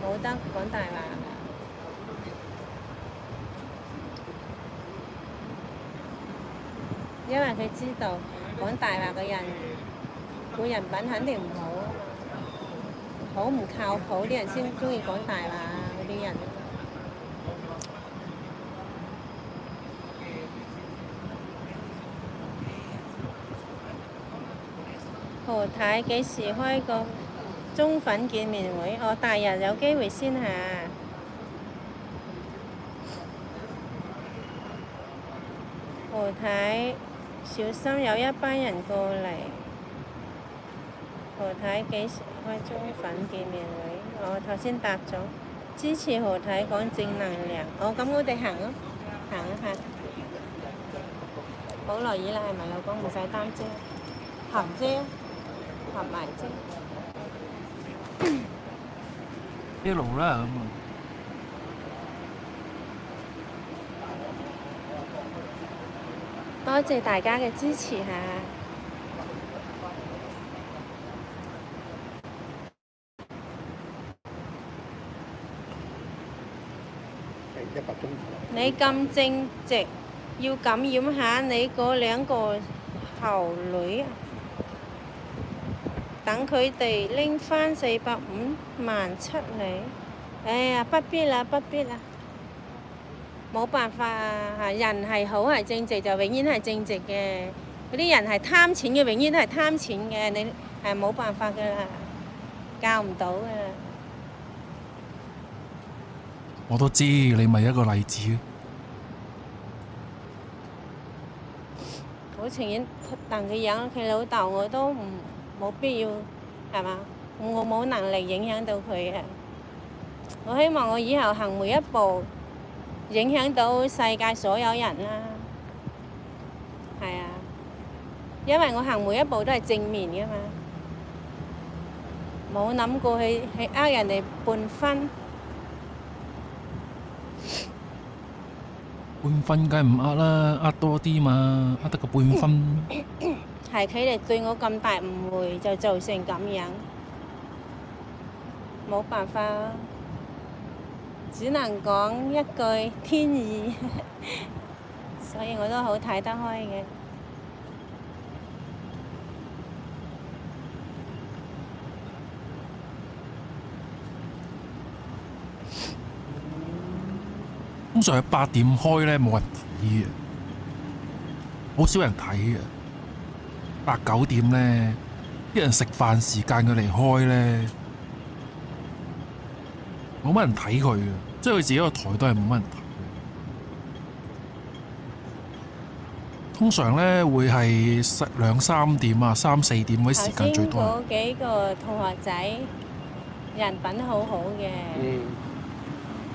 Speaker 2: 冇得講大話㗎。因為佢知道講大話嘅人，個人品肯定唔好啊嘛，好唔靠譜啲人先中意講大話嗰啲人。何太幾時開個中粉見面會？我大日有機會先嚇。何太。小心有一班人過嚟。何太幾時開中粉見面會？我頭先答咗，支持何太講正能量。咁我哋行咯，行一下。好耐以啦，係咪老公？唔使擔遮，合遮，合埋遮。
Speaker 1: 一路啦咁啊。
Speaker 2: 多謝大家嘅支持嚇。你咁正直，要感染下你嗰兩個後女啊！等佢哋拎返450萬出嚟。哎呀，不必啦，不必啦，冇辦法啊！人係好係正直就永遠係正直嘅，嗰啲人係貪錢嘅永遠都係貪錢嘅，你係冇辦法噶啦，教唔到噶啦。
Speaker 1: 我都知你咪一個例子。
Speaker 2: 我情願戥佢養佢老豆，我都冇必要係嘛？我冇能力影響到佢啊！我希望我以後行每一步，影響到世界所有人啦。係啊，因為我行每一步都係正面噶嘛，冇諗過去呃人哋半分。
Speaker 1: 半分梗係唔呃啦，呃多啲嘛，呃得個半分。
Speaker 2: 係佢哋對我咁大誤會，就造成咁樣，冇辦法，只能講一句天意，所以我都好睇得開嘅。
Speaker 1: 通常係8點開咧，冇人睇嘅，好少人睇嘅。8、9點咧，啲人食飯時間佢嚟開咧，冇乜人睇佢嘅，即係佢自己個台都係冇乜人睇嘅。通常咧會係2、3點啊、3、4點嗰啲時間最多。
Speaker 2: 頭先嗰幾個同學仔人品好好嘅。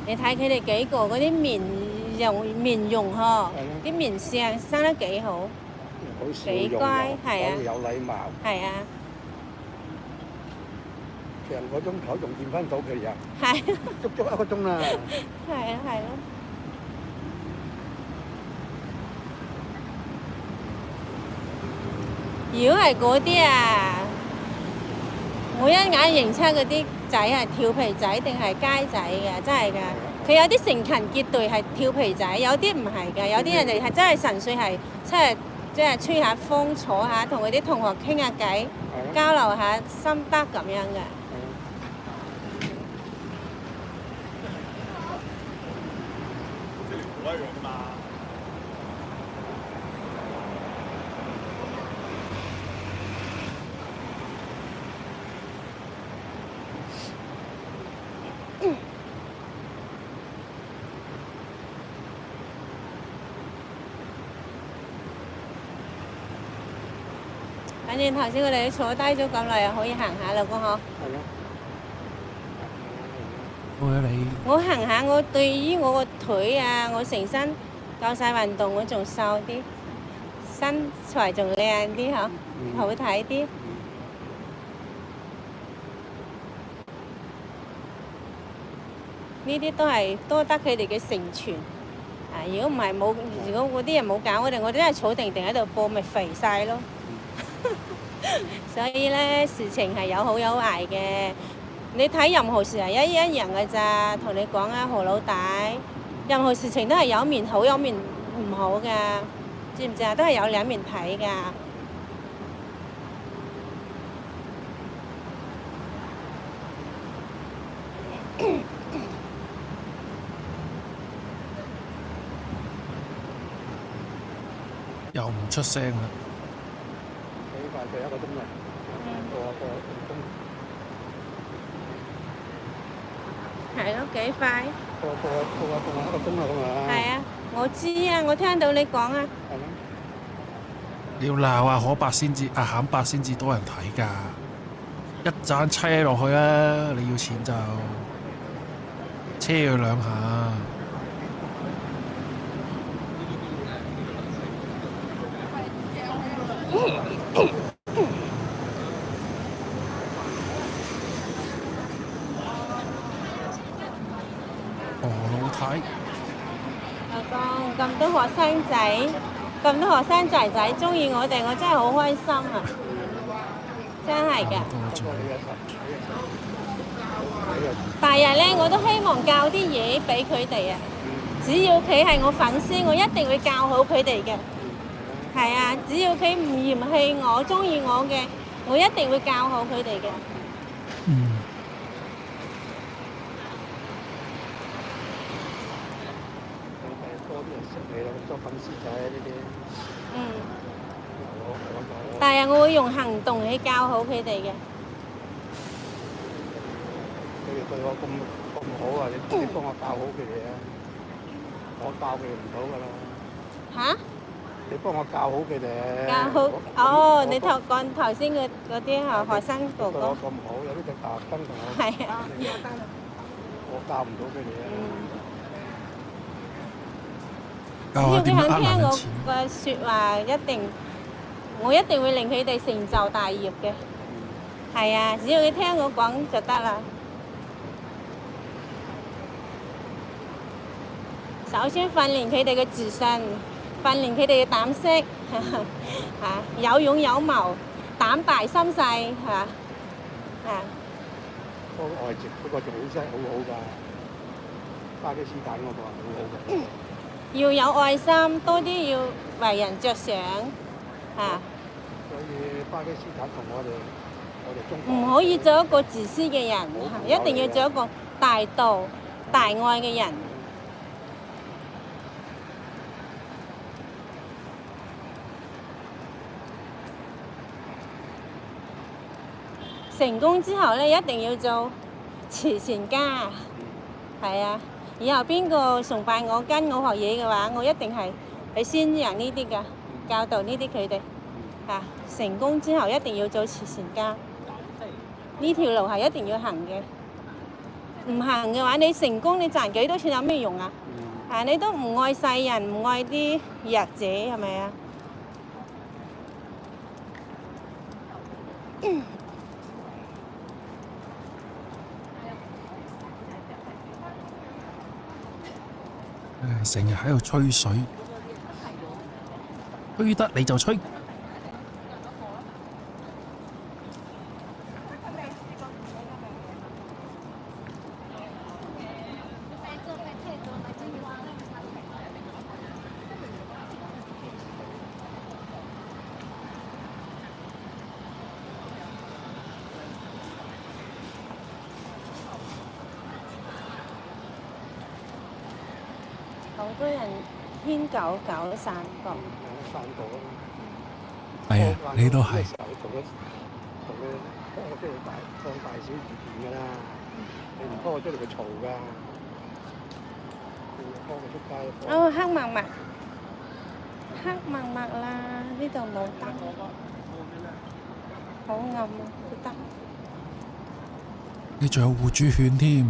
Speaker 2: 你睇佢哋幾個嗰啲面容呵，啲面相生得幾好，幾乖，係啊，
Speaker 3: 有禮貌，
Speaker 2: 係啊，
Speaker 3: 成個鐘頭仲見翻到佢呀，
Speaker 2: 係，
Speaker 3: 足足1個鐘啦。
Speaker 2: 係啊，係咯。如果係嗰啲啊，我一眼認出嗰啲仔係調皮仔定係街仔嘅，真係㗎。佢有啲成群結隊係調皮仔，有啲唔係㗎，有啲人哋係真係純粹係即係吹下風、坐下，同佢啲同學傾下偈，交流下心得咁樣嘅。反正頭先我哋坐低咗咁耐，又可以行下啦，哥嗬。
Speaker 3: 係咯。
Speaker 1: 你
Speaker 2: 我行下，我對於我個腿啊，我成身夠晒運動，我仲瘦啲，身材仲靚啲嗬，好睇啲。呢啲都係多得佢哋嘅成全。啊，如果唔係冇，如果嗰啲人冇搞我哋，我真係坐定定喺度播，咪肥晒咯。所以咧，事情係有好有壞嘅。你睇任何事係一樣嘅咋，同你講啊，何老大，任何事情都係有面好有面唔好噶，知唔知啊？都係有兩面睇噶。
Speaker 1: 又唔出聲啦。
Speaker 3: 幾快就1個鐘啦，個鐘。
Speaker 2: 係咯，幾快？
Speaker 3: 個1個鐘啦，咁啊。
Speaker 2: 係啊，我知啊，我聽到你講啊。
Speaker 3: 係咯。
Speaker 1: 你要鬧啊可伯先至，阿慘伯先至多人睇㗎。一陣車落去啊！你要錢就車佢2下。太。
Speaker 2: 阿公咁多學生仔，咁多學生仔仔中意我哋，我真係好開心啊！真係㗎。
Speaker 1: 多謝。
Speaker 2: 第日咧，我都希望教啲嘢俾佢哋啊！只要佢係我粉絲，我一定會教好佢哋嘅。係啊，只要佢唔嫌棄我，中意我嘅，我一定會教好佢哋嘅。
Speaker 1: 嗯。
Speaker 3: 多啲人識你啦，做粉絲仔呢啲。
Speaker 2: 嗯。但係我會用行動去教好佢哋嘅。
Speaker 3: 佢哋對我咁好啊！你幫我教好佢哋啊！我教佢哋唔到㗎啦。
Speaker 2: 嚇？
Speaker 3: 你幫我教好佢哋。
Speaker 2: 教好哦！你講頭先嗰啲學生哥哥。
Speaker 3: 對我咁好，有啲就特登同我。
Speaker 2: 係啊。
Speaker 3: 我教唔到佢哋啊。
Speaker 2: 只要佢肯聽我嘅説話，我一定會令佢哋成就大業嘅。係啊，只要佢聽我講就得啦。首先訓練佢哋嘅自信，訓練佢哋嘅膽識，嚇有勇有謀，膽大心細，係嘛？啊！
Speaker 3: 嗰個外籍嗰個仲好好㗎，巴基斯坦嗰個好好嘅。
Speaker 2: 要有愛心，多啲要為人着想，嚇。
Speaker 3: 所以巴基斯坦同我哋中國
Speaker 2: 唔可以做一個自私嘅人，一定要做一個大道、大愛嘅人。成功之後咧，一定要做慈善家，係啊！以後邊個崇拜我、跟我學嘢嘅話，我一定係去宣揚呢啲㗎，教導呢啲佢哋嚇。成功之後一定要做慈善家，呢條路係一定要行嘅。唔行嘅話，你成功你賺幾多錢有咩用啊？啊，你都唔愛世人，唔愛啲弱者，係咪啊？
Speaker 1: 成日喺度吹水，吹得你就吹。
Speaker 2: 好多人牽狗狗散步。
Speaker 3: 散步啊！
Speaker 1: 係啊，你都係。
Speaker 3: 同佢拖出嚟放大小二便㗎啦，你唔拖出嚟佢嘈㗎。拖佢出街。
Speaker 2: 哦，黑密密，黑密密啦！呢度冇燈，好暗啊，唔得。
Speaker 1: 你仲有護豬犬添。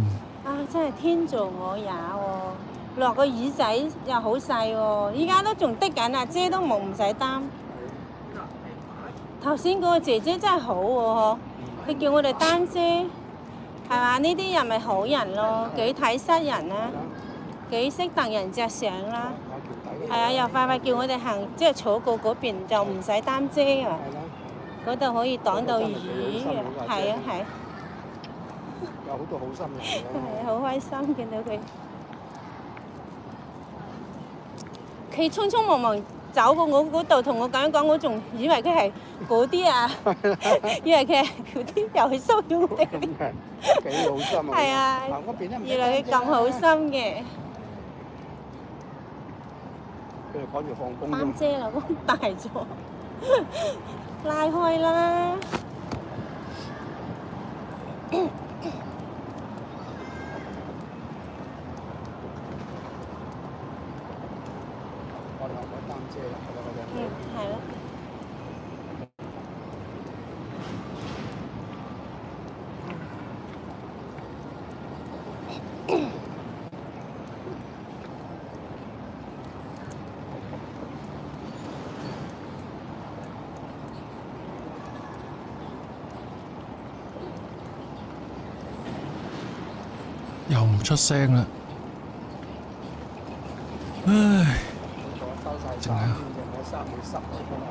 Speaker 2: 啊！真係天助我也喎，落個雨仔又好細喎，依家都仲滴緊啊，遮都冇，唔使擔。頭先嗰個姐姐真係好喎，佢叫我哋擔遮，係嘛？呢啲人咪好人咯，幾體恤人啊，幾識戥人着想啦。係啊，又快快叫我哋行，即係坐過嗰邊就唔使擔遮啊，嗰度可以擋到雨嘅，係啊係。
Speaker 3: 有好多好心人
Speaker 2: 係好開心見到佢。佢匆匆忙忙走過我嗰度，同我講一講，我仲以為佢係嗰啲啊，以為佢係嗰啲又去騷擾我哋。
Speaker 3: 幾好心啊！
Speaker 2: 係啊，原來佢咁好心嘅。
Speaker 3: 佢哋趕住放工啫嘛。
Speaker 2: 擔遮啦，咁大咗，拉開啦。係咯。
Speaker 1: 又唔出聲啦。唉，
Speaker 3: 坐收晒
Speaker 1: 淨係
Speaker 3: 衫，我衫會濕到㗎嘛，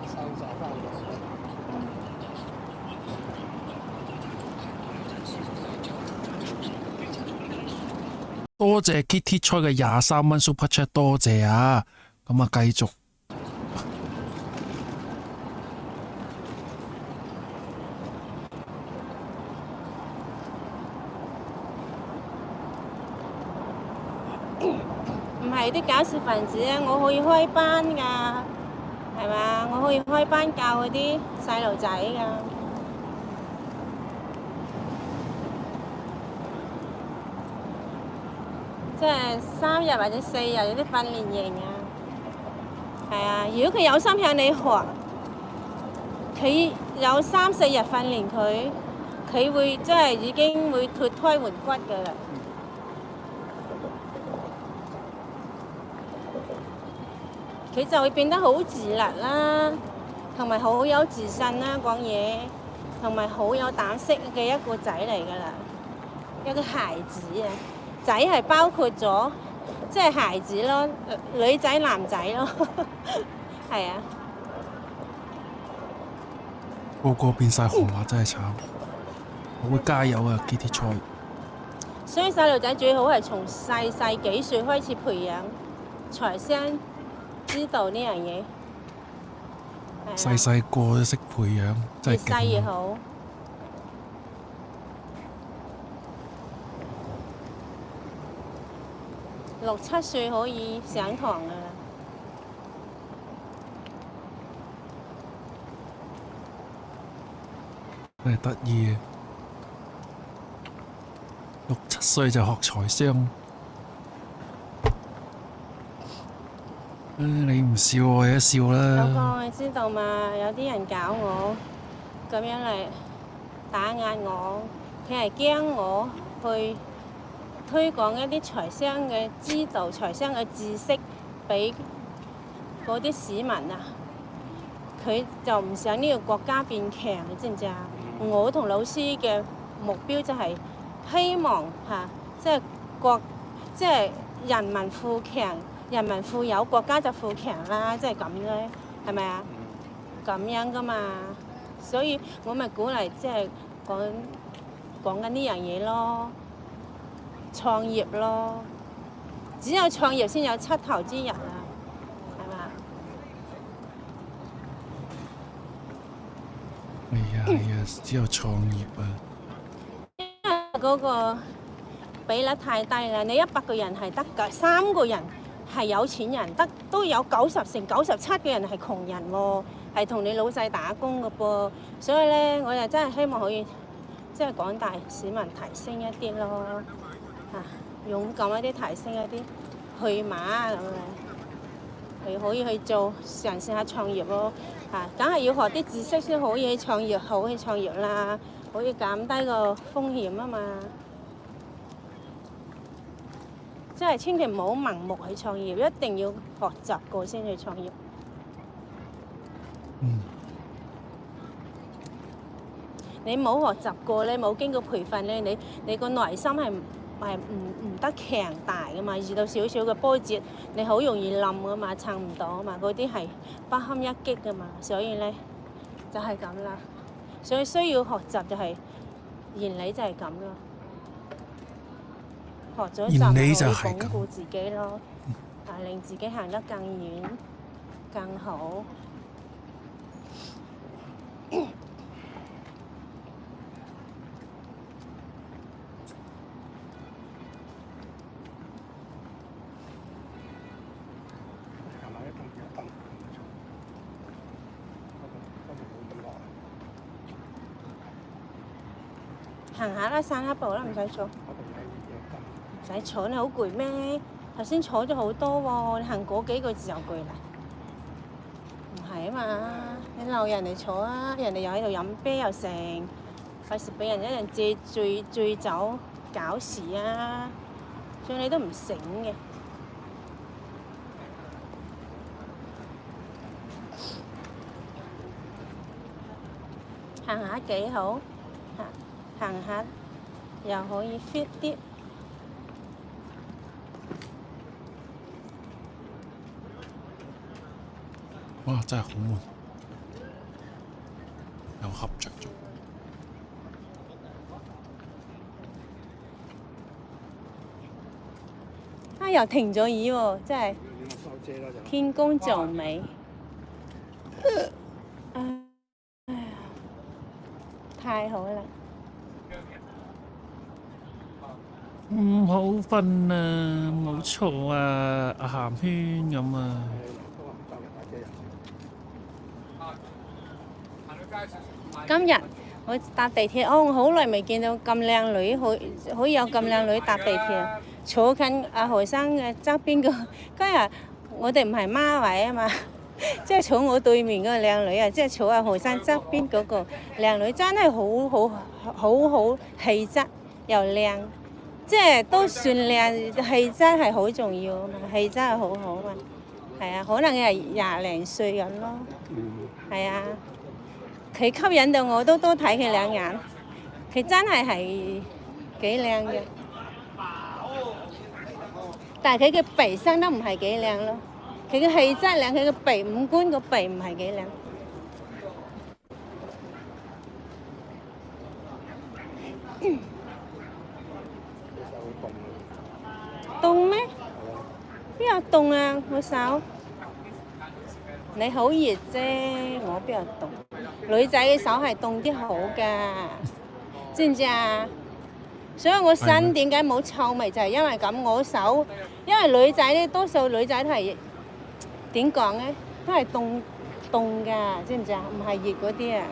Speaker 3: 收晒翻嚟。
Speaker 1: 多謝 Kitty Choi 嘅23蚊 Super Chat，多謝啊！咁啊，繼續。
Speaker 2: 唔係啲搞事分子啊！我可以開班㗎，係嘛？我可以開班教嗰啲細路仔㗎。即係3日或者4日有啲訓練營啊，係啊！如果佢有心向你學，佢有3、4日訓練佢會即係已經會脫胎換骨㗎啦。佢就會變得好自立啦，同埋好有自信啦，講嘢，同埋好有膽識嘅一個仔嚟㗎啦，一個孩子啊！仔係包括咗即係孩子咯，女仔男仔咯，係啊！
Speaker 1: 個個變晒紅馬真係慘，我會加油啊 Kitty Choi！
Speaker 2: 所以細路仔最好係從細細幾歲開始培養，才先知道呢樣嘢。
Speaker 1: 細細個都識培養，真係
Speaker 2: 越細越
Speaker 1: 勁。
Speaker 2: 好。6、7歲可以上堂㗎啦。
Speaker 1: 真係得意嘅，6、7歲就學財商。你唔笑我一笑
Speaker 2: 老
Speaker 1: 啦。
Speaker 2: 公，你知道嘛？有啲人搞我，咁樣嚟打壓我，佢係驚我去推廣一啲財商嘅知道、財商嘅知識俾嗰啲市民啊。佢就唔想呢個國家變強，你知唔知啊？我同老師嘅目標就係希望即係人民富強。人民富有，國家就富強啦，即係咁咧，係咪啊？咁樣噶嘛，所以我咪鼓勵即係講緊呢樣嘢咯，創業咯，只有創業先有出頭之日啊，係嘛？
Speaker 1: 係啊，只有創業啊。
Speaker 2: 因為嗰個比率太低啦，你100個人係得㗎3個人係有錢人，都有97個人係窮人喎，係同你老細打工嘅噃。所以咧，我又真係希望可以即係廣大市民提升一啲咯，勇敢一啲，提升一啲，去馬咁樣，係可以去做嘗試下創業咯。梗係要學啲知識先可以去創業，好去創業啦，可以減低個風險啊嘛。即係千祈唔好盲目去創業，一定要學習過先去創業。你冇學習過咧，冇經過培訓咧，你個內心係唔得強大噶嘛。遇到少少嘅波折，你好容易冧噶嘛，撐唔到啊嘛。嗰啲係不堪一擊噶嘛。所以咧就係咁啦。所以需要學習就係原理就係咁咯。學咗就可以鞏固自己咯，令自己行得更遠、更好。行下啦，散下步啦，唔使坐。唔使坐，你好攰咩？頭先坐咗好多喎，你行嗰幾個字就攰啦。唔係啊嘛，你留人哋坐啊，人哋又喺度飲啤又成，費事俾人一人借醉酒搞事啊！所以你都唔醒嘅。行下幾好，行下又可以 fit 啲。
Speaker 1: 哇！真係好悶，又瞌着咗。
Speaker 2: 啊，又停咗雨喎，真係
Speaker 3: 你咪收遮啦就。
Speaker 2: 天公造美。唉呀，太好啦！
Speaker 1: 唔好瞓啊，冇嘈啊，阿鹹圈咁啊。
Speaker 2: 今日我搭地鐵，我好耐未見到咁靚女，好有咁靚女搭地鐵，坐近阿何生嘅側邊個。今日我哋唔係孖位啊嘛，即係坐我對面嗰個靚女啊，即係坐阿何生側邊嗰個靚女，真係好氣質又靚，即係都算靚，氣質係好重要啊嘛，氣質係好好啊嘛，係啊，可能係廿零歲咁咯，係啊。佢吸引到我都多睇佢兩眼，佢真係幾靚嘅，但係佢嘅鼻生得唔係幾靚咯，佢嘅氣質靚，佢嘅鼻五官個鼻唔係幾靚。凍咩？邊有凍啊？我手你好熱啫，我邊有凍？女仔嘅手係凍啲好㗎，知唔知啊？所以我身點解冇臭味就係因為咁，我手因為女仔咧，多數女仔都係點講咧，都係凍㗎，知唔知啊？唔係熱嗰啲啊。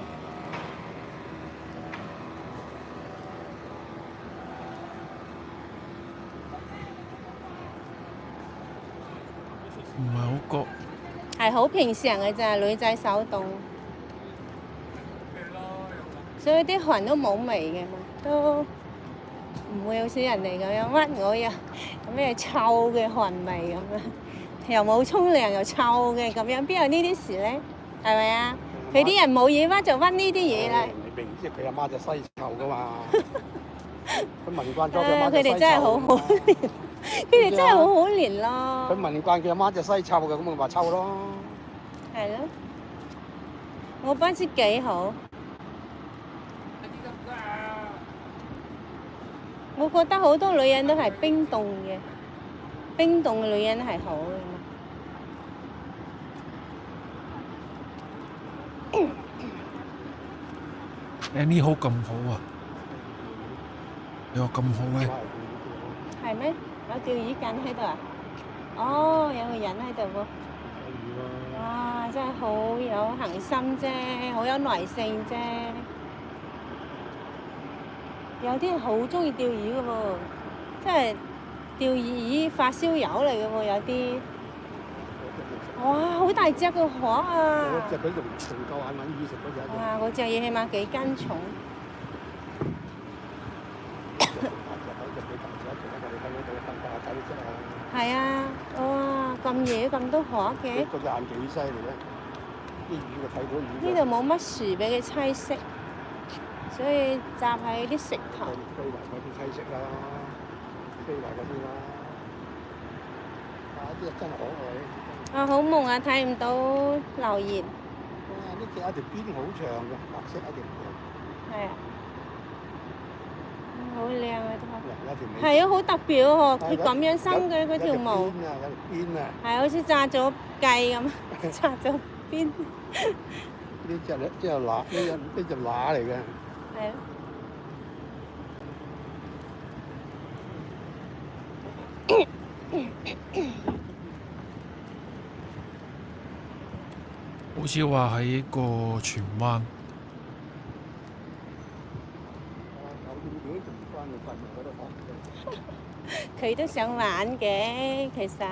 Speaker 1: 唔係好覺。
Speaker 2: 係好平常嘅咋，女仔手凍，所以啲汗都冇味嘅嘛，都唔會好似人哋咁樣屈我有咩臭嘅汗味咁樣，又冇沖涼又臭嘅咁樣，邊有呢啲事咧？係咪啊？佢啲人冇嘢屈就屈呢啲嘢啦。
Speaker 3: 你明知佢阿媽就西臭噶嘛？佢聞慣咗佢阿媽
Speaker 2: 佢哋真係好好憐，佢哋真係好好憐咯。
Speaker 3: 佢聞慣佢阿媽就西臭嘅，咁咪話臭咯。
Speaker 2: 係咯，我班知幾好。我覺得好多女人都係冰凍嘅，冰凍嘅女人係好嘅。
Speaker 1: Annie 好咁好啊！你話咁好咩？
Speaker 2: 係咩？有釣魚緊喺度啊？哦，有個人喺度喎。哇！真係好有恒心啫，好有耐性啫。有啲人好中意釣魚嘅喎，即係釣魚發燒友嚟嘅喎，有啲。哇！好大隻個河啊！
Speaker 3: 嗰隻佢仲夠眼揾魚食嗰隻。
Speaker 2: 哇！嗰隻嘢起碼幾斤重。係啊！哇！咁夜咁多河嘅。
Speaker 3: 個眼幾犀利咧！啲魚就睇到魚。
Speaker 2: 呢度冇乜樹俾佢棲息，所以搭喺啲石頭。
Speaker 3: 飛嚟嗰啲棲息啦，飛嚟嗰啲啦。啊！啲真係可愛。
Speaker 2: 啊！好夢啊！睇唔到留言。
Speaker 3: 哇！呢隻有條邊好長嘅，白色一條。
Speaker 2: 係啊。好靚啊！
Speaker 3: 有條尾。
Speaker 2: 係啊，好特別喎！佢咁樣生嘅嗰條毛。
Speaker 3: 有條邊啊！
Speaker 2: 係好似炸咗雞咁，炸咗邊。
Speaker 3: 呢隻咧，即係乸，呢隻乸嚟嘅。
Speaker 2: 係啊。
Speaker 1: 好似話喺個荃灣。
Speaker 2: 佢都想玩嘅，其實。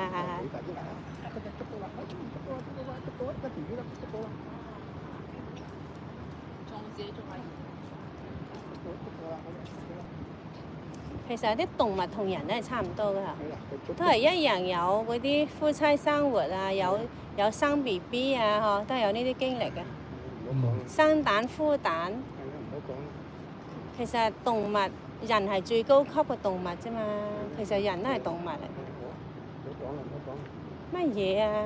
Speaker 2: 其實啲動物同人都係差唔多㗎，都係一樣有嗰啲夫妻生活啊，有生 BB 啊，嗬，都係有呢啲經歷嘅。生蛋孵蛋。其實動物人係最高級嘅動物啫嘛，其實人都係動物嚟。乜嘢啊？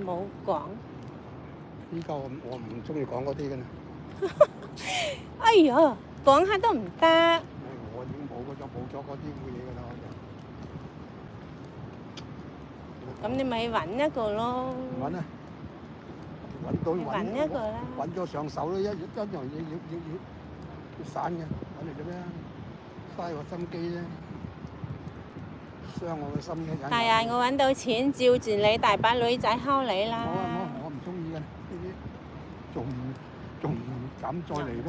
Speaker 2: 冇講。
Speaker 3: 依家我唔中意講嗰啲嘅啦，
Speaker 2: 哎呀，講下都唔得。
Speaker 3: 我已經冇咗嗰啲嘢㗎啦。
Speaker 2: 咁你咪揾一個咯。
Speaker 3: 揾啊！揾到
Speaker 2: 揾一個啦。
Speaker 3: 揾咗上手咧，一樣嘢要散嘅，揾嚟做咩啊？嘥我心機啫，傷我嘅心嘅。
Speaker 2: 第日我揾到錢，照住你，大把女仔溝你啦。
Speaker 3: 我唔中意嘅呢啲，仲唔敢再嚟咩？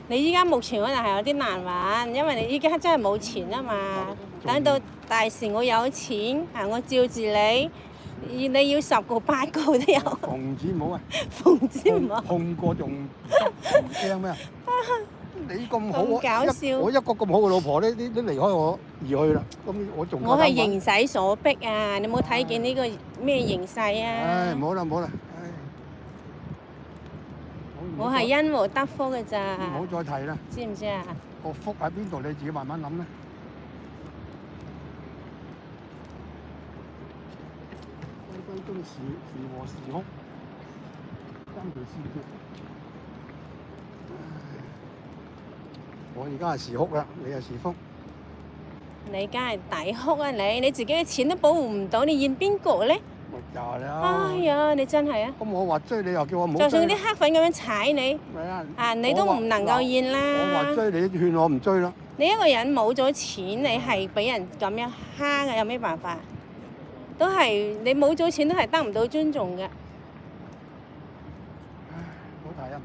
Speaker 2: 你依家目前可能係有啲難揾，因為你依家真係冇錢啊嘛。等到大時我有錢，我照住你，你要10個8個都有。
Speaker 3: 奉旨唔好啊！
Speaker 2: 奉旨唔好。
Speaker 3: 碰過仲唔驚咩啊？你咁好，
Speaker 2: 咁搞笑
Speaker 3: 我一個咁好嘅老婆咧，你離開我而去啦，咁我仲
Speaker 2: 我係形勢所逼啊！你冇睇見呢個咩形勢啊？
Speaker 3: 唉，唔好啦，唉，
Speaker 2: 我係因禍得福嘅咋。
Speaker 3: 唔好再提啦。
Speaker 2: 知唔知啊？
Speaker 3: 個福喺邊度？你自己慢慢諗啦。歸根是禍是福，跟住先知。我而家係是福啦，你係是福。
Speaker 2: 你梗係抵哭啊！你自己嘅錢都保護唔到，你怨邊個咧？
Speaker 3: 咪就係啦。
Speaker 2: 哎呀，你真係啊！
Speaker 3: 咁我話追你又叫我唔好追。
Speaker 2: 就算啲黑粉咁樣踩你，你都唔能夠怨啦。
Speaker 3: 我話追你，勸我唔追啦。
Speaker 2: 你一個人冇咗錢，你係俾人咁樣蝦嘅，有咩辦法？都係你冇咗錢，都係得唔到尊重嘅。
Speaker 3: 唉，唔好提啊！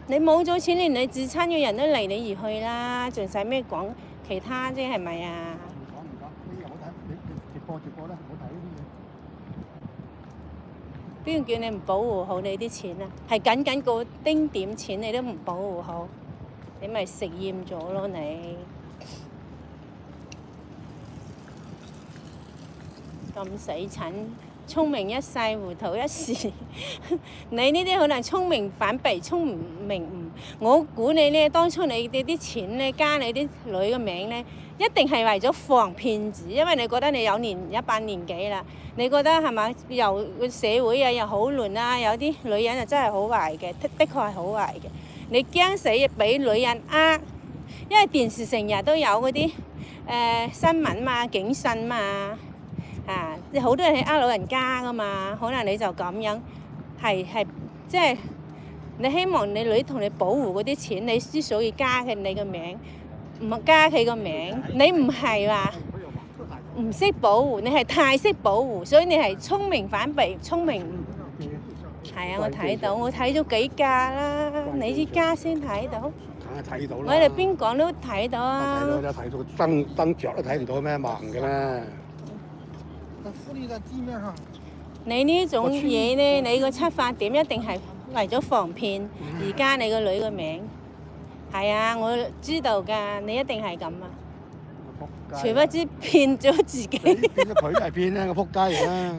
Speaker 2: 你冇咗錢，連你至親嘅人都離你而去啦，仲使咩講其他啫？係咪啊？
Speaker 3: 唔講，呢啲又唔好睇，你直播啦，唔好睇呢啲嘢。
Speaker 2: 邊個叫你唔保護好你啲錢啊？係僅個丁點錢你都唔保護好，你咪食厭咗咯你。咁死蠢，聰明一世，糊塗一時。你呢啲可能聰明反被，聰明誤。我估你呢，當初你哋啲錢呢，加你啲女嘅名呢，一定係為咗防騙子，因為你覺得你有一把年紀啦，你覺得係咪？又社會啊又好亂啦，有啲女人就真係好壞嘅，的確係好壞嘅。你驚死俾女人呃，因為電視成日都有嗰啲新聞嘛、警訊嘛。好多人係呃老人家噶嘛，可能你就咁樣係即係你希望你女同你保護嗰啲錢，你之所以加佢你個名，唔加佢個名，你唔係話唔識保護，你係太識保護，所以你係聰明反被，聰明誤。係啊，我睇到，我睇咗幾架啦，你依家先睇到。
Speaker 3: 梗係睇到啦。
Speaker 2: 我哋邊講都睇到啊。
Speaker 3: 睇到燈着都睇唔到咩，盲嘅咩？
Speaker 5: 浮立在地面上。
Speaker 2: 你呢種嘢呢，你個出發點一定係為咗防騙而加你個女個名。係啊，我知道㗎，你一定係咁啊。殊不知騙咗自己。
Speaker 3: 變咗佢係騙咧，個撲街嚟啦！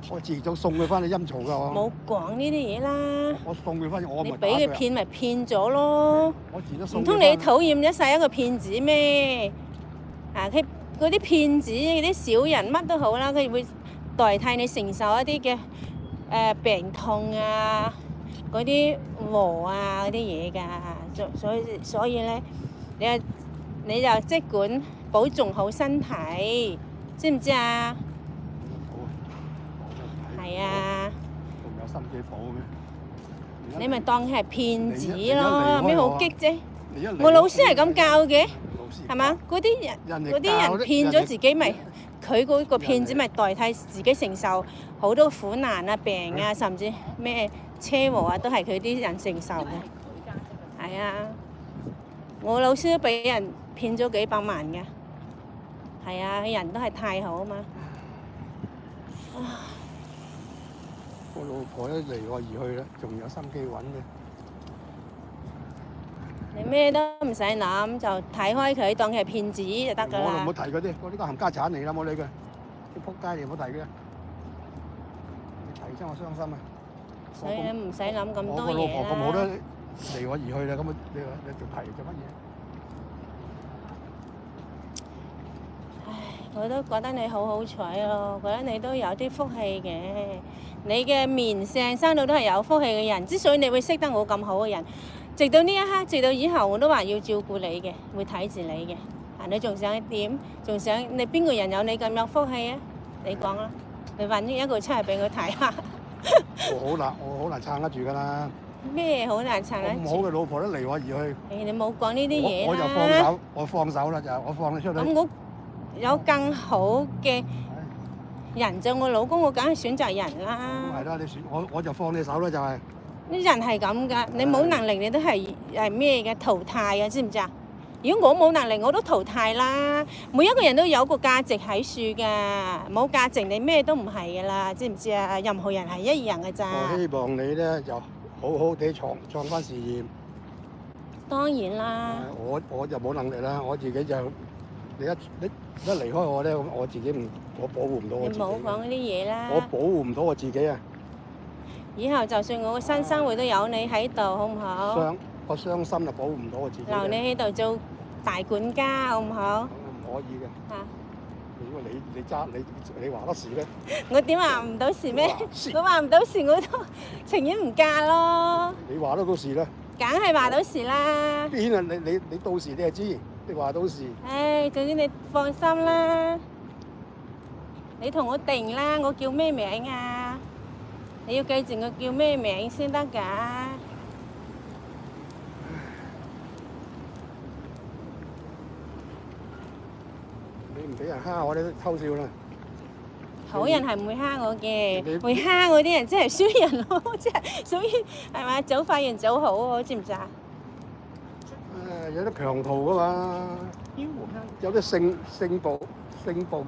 Speaker 3: 我遲早送佢翻去陰曹㗎喎。
Speaker 2: 冇講呢啲嘢啦。
Speaker 3: 我送佢翻去，我咪
Speaker 2: 你俾佢騙咪騙咗咯。
Speaker 3: 我遲都送。
Speaker 2: 唔通你討厭一世一個騙子咩？佢嗰啲騙子嗰啲小人乜都好啦，佢會代替你承受一啲嘅病痛啊，嗰啲禍啊嗰啲嘢㗎。所以咧，你就即管保重好身體，知唔知啊？係啊。
Speaker 3: 仲有心機保咩？
Speaker 2: 你咪當佢係騙子咯，有咩好激啫？我老師係咁教嘅。係嘛？嗰啲人騙咗自己，咪佢嗰個騙子咪代替自己承受好多苦難啊、病啊，甚至咩車禍啊，都係佢啲人承受嘅。係啊，我老師都俾人騙咗幾百萬嘅。係啊，人都係太好啊嘛。
Speaker 3: 我老婆都離我而去啦，仲有心機揾嘅。
Speaker 2: 你咩都唔使諗，就睇開佢，當佢係騙子就得㗎啦。
Speaker 3: 唔好提佢啲，我呢個冚家產嚟啦，冇理佢。啲仆街你唔好提佢，你提親我傷心啊！
Speaker 2: 所以唔使諗咁多嘢啦。
Speaker 3: 我個老婆咁好都離我而去啦，咁你仲提做乜嘢？
Speaker 2: 唉，我都覺得你好好彩咯，覺得你都有啲福氣嘅。你嘅面相生到都係有福氣嘅人，之所以你會識得我咁好嘅人，直到呢一刻，直到以後我都話要照顧你嘅，會睇住你嘅。啊，你仲想點？仲想你邊個人有你咁有福氣啊？你講啦，你揾一個出嚟俾我睇下。
Speaker 3: 我好難撐得住㗎啦。
Speaker 2: 咩好難撐得
Speaker 3: 咁好
Speaker 2: 住？
Speaker 3: 嘅老婆都離我而去，
Speaker 2: 誒，你冇講呢啲嘢
Speaker 3: 我就
Speaker 2: 啦。
Speaker 3: 放手啦，就我放你出去。
Speaker 2: 咁我有更好嘅人做我老公，我梗係選擇人
Speaker 3: 咁
Speaker 2: 啦。
Speaker 3: 係啦，我就放你手啦，就係。
Speaker 2: 啲人係咁噶，你冇能力你都係咩嘅淘汰嘅，知唔知啊？如果我冇能力，我都淘汰啦。每一個人都有個價值喺樹噶，冇價值你咩都唔係噶啦，知唔知啊？任何人係一樣嘅咋。
Speaker 3: 我希望你咧就好好地創翻事業。
Speaker 2: 當然啦，
Speaker 3: 我就冇能力啦，我自己就你一離開我咧，我自己我保護唔到我
Speaker 2: 你
Speaker 3: 自己。
Speaker 2: 冇講嗰啲嘢啦。
Speaker 3: 我保護唔到我自己啊！
Speaker 2: 以後就算我個新生活都有你喺度，好唔好？
Speaker 3: 我傷心就保護唔到我自己。
Speaker 2: 留你喺度做大管家，好唔好？
Speaker 3: 唔可以嘅。
Speaker 2: 嚇！
Speaker 3: 如果你話得事咧，
Speaker 2: 我點話唔到事咩
Speaker 3: 話事？
Speaker 2: 我話唔到事，我都情願唔嫁咯。
Speaker 3: 你話得到事咧，
Speaker 2: 梗係話到事啦。
Speaker 3: 邊啊？你到時你就知，你話到事。
Speaker 2: 唉，總之你放心啦。你同我定啦，我叫咩名啊？你要記住我叫咩名先得㗎。
Speaker 3: 你唔俾人蝦我，你都偷笑啦。
Speaker 2: 好人係唔會蝦我嘅，
Speaker 3: 你
Speaker 2: 會蝦我啲人真係衰人咯，即係所以係咪早發現早好喎？知唔知啊？
Speaker 3: 有啲強徒噶嘛，有啲性暴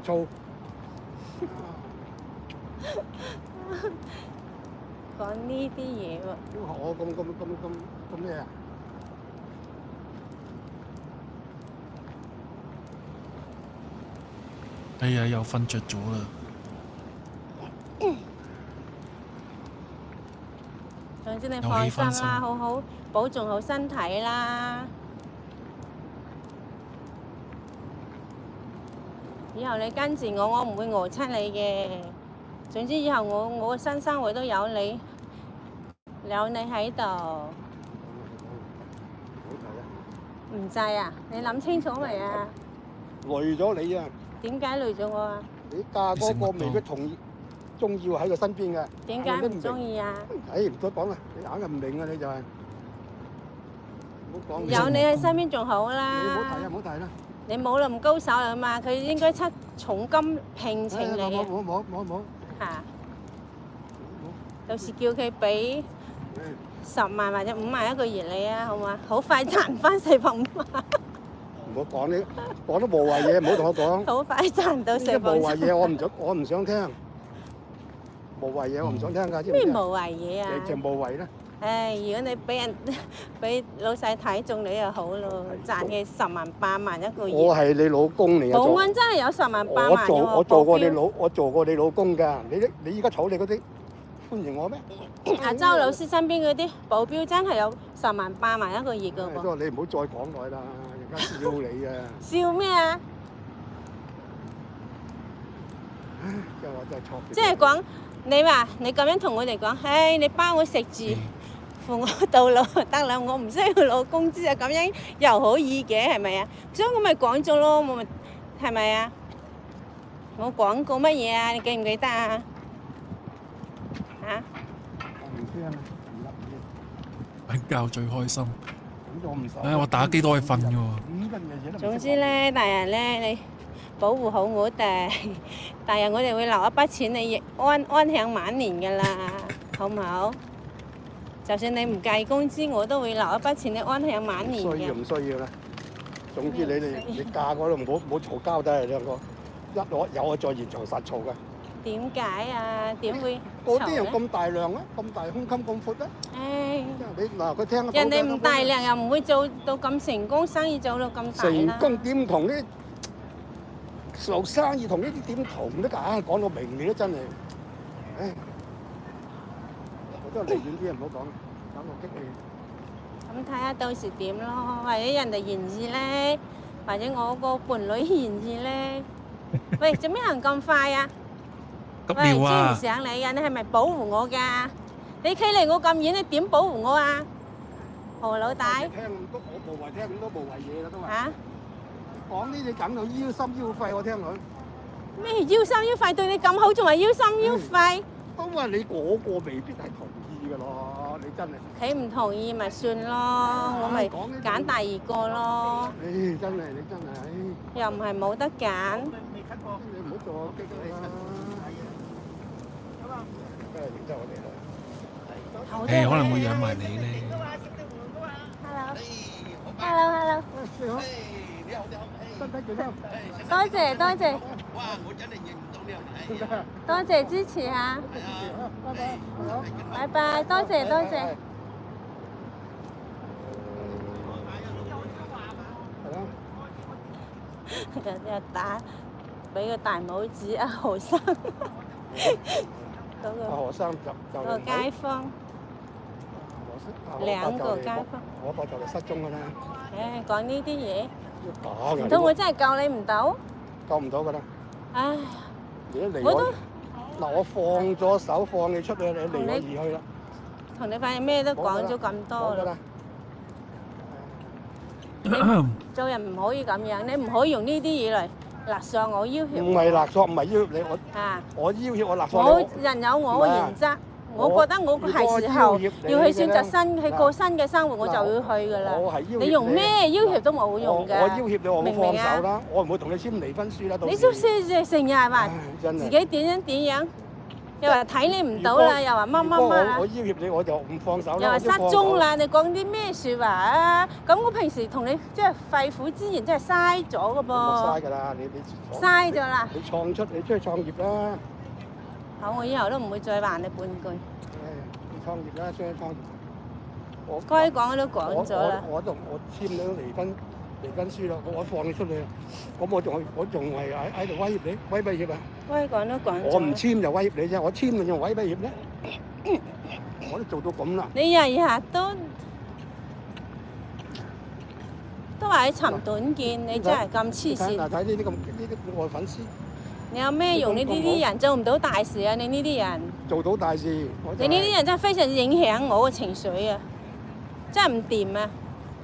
Speaker 3: 躁。
Speaker 2: 講呢啲嘢喎。
Speaker 3: 點學我咁咩啊？
Speaker 1: 哎呀，又瞓着咗啦。
Speaker 2: 總之你放心啦，好好保重好身體啦。以後你跟住我，我唔會餓親你嘅。總之以後我嘅新生活都有你喺度。唔制啊！你諗清楚未啊？
Speaker 3: 累咗你啊！
Speaker 2: 點解累咗我啊？
Speaker 3: 你嫁嗰個未必中意喺佢身邊嘅。
Speaker 2: 點解唔中意啊？
Speaker 3: 唉，唔多講啦，你硬係唔明啊！你就係唔好講。
Speaker 2: 有你喺身邊仲好
Speaker 3: 你唔好
Speaker 2: 啦。
Speaker 3: 提啊！唔好提啦。
Speaker 2: 你冇咁高手啦嘛，佢應該出重金聘請你嘅
Speaker 3: 冇。
Speaker 2: 嚇。到時叫佢俾10萬或者5萬一個月你啊，好嘛？好快賺翻450萬。
Speaker 3: 唔好講呢，講得無謂嘢，唔好同我講。
Speaker 2: 好快賺到
Speaker 3: 呢啲無謂
Speaker 2: 450
Speaker 3: 嘢，我唔想聽。無謂嘢我唔想聽㗎，知唔知？
Speaker 2: 咩無謂嘢啊？
Speaker 3: 直情無謂啦。
Speaker 2: 唉，如果你俾老細睇中你就好咯，賺嘅10萬8萬一個月。
Speaker 3: 我係你老公嚟嘅。
Speaker 2: 保安真係有10萬8萬嘅喎。
Speaker 3: 我做過你老公㗎。你依家娶你嗰啲歡迎我咩？
Speaker 2: 阿周老師身邊嗰啲保鏢真係有10萬8萬一個月㗎喎。
Speaker 3: 你唔好再講落去啦，人家笑你啊！
Speaker 2: 笑咩啊？
Speaker 3: 即係我真係錯。
Speaker 2: 即係講你話你咁樣同我哋講，唉，你包我食住，扶我到老就得啦，我唔需要攞工資啊，咁樣又可以嘅，係咪啊？所以我咪講咗咯，我咪係咪啊？我講過乜嘢啊？你記唔記得啊？嚇？
Speaker 3: 我唔聽，唔入
Speaker 1: 瞓覺最開心。
Speaker 3: 咁我唔受。
Speaker 1: 唉，我打機都可以瞓嘅喎。
Speaker 2: 總之咧，大人咧，你保護好我哋，大人我哋會留一筆錢你安享晚年㗎啦，好唔好？就算你唔計工資，我都會留一筆錢你安享晚年嘅。
Speaker 3: 需要唔需要咧？總之你嫁嗰度唔好嘈交得係兩個，有我再現場實嘈㗎。
Speaker 2: 點解啊？點會
Speaker 3: 嗰啲人
Speaker 2: 嘈咧？
Speaker 3: 咁大量啊，咁大胸襟咁闊咧，
Speaker 2: 唉，
Speaker 3: 你嗱佢聽得到
Speaker 2: 人哋唔大量又唔會做到咁成功，生意做到咁大
Speaker 3: 成
Speaker 2: 啦。
Speaker 3: 功點同呢？做生意同呢啲點同咧？講到明你都真係，唉，我都係離遠啲，唔好講，等我激你。
Speaker 2: 咁睇下到時點咯，或者人哋願意咧，或者我個伴侶願意咧，喂，做咩行咁快啊？
Speaker 1: 急
Speaker 2: 喂，追唔
Speaker 1: 尿啊！
Speaker 2: 上你啊！你係咪保護我㗎？你企離我咁遠，你點保護我啊？何老大
Speaker 3: 聽咁多，我無謂聽咁多無謂嘢啦，都係
Speaker 2: 嚇
Speaker 3: 講呢啲講到腰心腰肺，我聽佢
Speaker 2: 咩腰心腰肺對你咁好，仲係腰心腰肺？
Speaker 3: 都話你嗰個未必係同意嘅咯，你真係。
Speaker 2: 佢唔同意咪算咯，我咪揀第二個咯，
Speaker 3: 唉，真係你真係，唉，
Speaker 2: 又唔係冇得揀。
Speaker 3: 你唔好做我激你啦。真係認得我哋啦。
Speaker 1: 誒，可能會養埋你咧。
Speaker 2: Hello，Hello，Hello，
Speaker 3: 你好，身體健康。
Speaker 2: 多謝多謝，
Speaker 6: 哇！我真係認唔到呢個
Speaker 3: 點解啊？
Speaker 2: 多謝支持嚇，
Speaker 3: 拜拜。好。
Speaker 2: 拜拜，多謝多謝。
Speaker 3: 係咯。
Speaker 2: 又打，俾個大拇指阿何生，嗰
Speaker 3: 阿何生就
Speaker 2: 個街坊，兩個街坊。
Speaker 3: 我個就嚟失蹤㗎啦，
Speaker 2: 誒，講呢啲嘢，
Speaker 3: 假㗎。
Speaker 2: 唔通我真係救你唔到？
Speaker 3: 救唔到㗎啦！
Speaker 2: 唉，
Speaker 3: 你一離
Speaker 2: 我都
Speaker 3: 我，嗱我放咗手放你出去，你離我而去啦，
Speaker 2: 同你反正咩都講咗咁多
Speaker 3: 冇㗎
Speaker 2: 啦
Speaker 3: 啦。。
Speaker 2: 做人唔可以咁樣，你唔可以用呢啲嘢嚟勒索我要挾
Speaker 3: 唔係勒索，唔係要挾你，
Speaker 2: 啊！
Speaker 3: 我要挾我勒索
Speaker 2: 我
Speaker 3: 你。
Speaker 2: 人有我嘅原則，我覺得我係時候要去選擇去過新嘅生活，我就要去㗎啦。
Speaker 3: 我係要挾
Speaker 2: 你用咩要挾都冇用㗎。
Speaker 3: 我要挾你，我冇放
Speaker 2: 明唔明啊
Speaker 3: 手啦，我唔會同你簽離婚書啦。到時
Speaker 2: 你都成日話
Speaker 3: 唉真係
Speaker 2: 自己點樣點樣，又話睇你唔到啦，又話乜乜
Speaker 3: 如果
Speaker 2: 乜啊
Speaker 3: 我，要挾你，我就唔放手啦。
Speaker 2: 又話失
Speaker 3: 我都放手
Speaker 2: 蹤。啦，你講啲咩説話啊？咁我平時同你即係肺腑之言，真係嘥咗㗎
Speaker 3: 咁
Speaker 2: 噃
Speaker 3: 嘥，㗎啦，你
Speaker 2: 嘥咗啦。
Speaker 3: 你出去創業啦，
Speaker 2: 好，我以後都唔會再還你半句，
Speaker 3: 唉你創業啦，出去創業。我
Speaker 2: 該講嘅都講咗啦。
Speaker 3: 我簽咗離婚書啦，我放你出去，咁我仲係喺度威脅你，威脅啊！
Speaker 2: 該講都講
Speaker 3: 我唔
Speaker 2: 咗。
Speaker 3: 簽就威脅你啫，我簽你仲威脅咧？我都做到咁啦，
Speaker 2: 你日日都話你尋短見，你真係咁黐線。
Speaker 3: 睇呢啲我粉絲
Speaker 2: 你有咩用？你呢啲人做唔到大事啊！你呢啲人，
Speaker 3: 做到大事，
Speaker 2: 你呢啲人真係非常影響我嘅情緒啊！真係唔掂啊！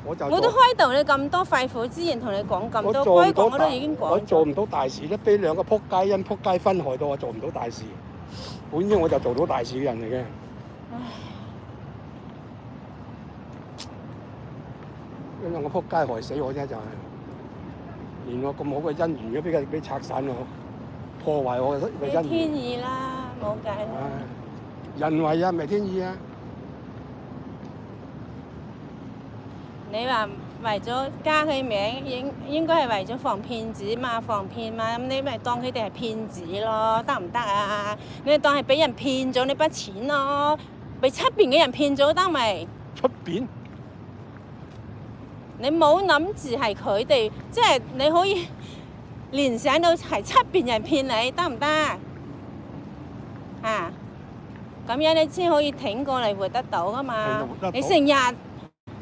Speaker 2: 我都開導你咁多肺腑之言，同你講咁多，該講我都已經講咗。
Speaker 3: 我做唔到大事咧，俾兩個撲街因撲街分害到我做唔到大事。本應我就做到大事嘅人嚟嘅。因為我撲街害死我啫，就係連我咁好嘅姻緣都俾拆散我，破壞我嘅
Speaker 2: 你
Speaker 3: 姻緣。
Speaker 2: 天意啦，冇計啦。
Speaker 3: 唉，人為啊，唔係天意啊！
Speaker 2: 你話為咗加佢名，應該係為咗防騙子嘛，防騙嘛，咁你咪當佢哋係騙子咯，得唔得啊？你咪當係俾人騙咗你筆錢咯，俾出邊嘅人騙咗得未？
Speaker 3: 出邊
Speaker 2: 你冇諗住係佢哋，即係你可以聯想到係出邊人騙你，得唔得？啊，咁樣你先可以挺過嚟活得到噶嘛
Speaker 3: 係活得到。
Speaker 2: 你成日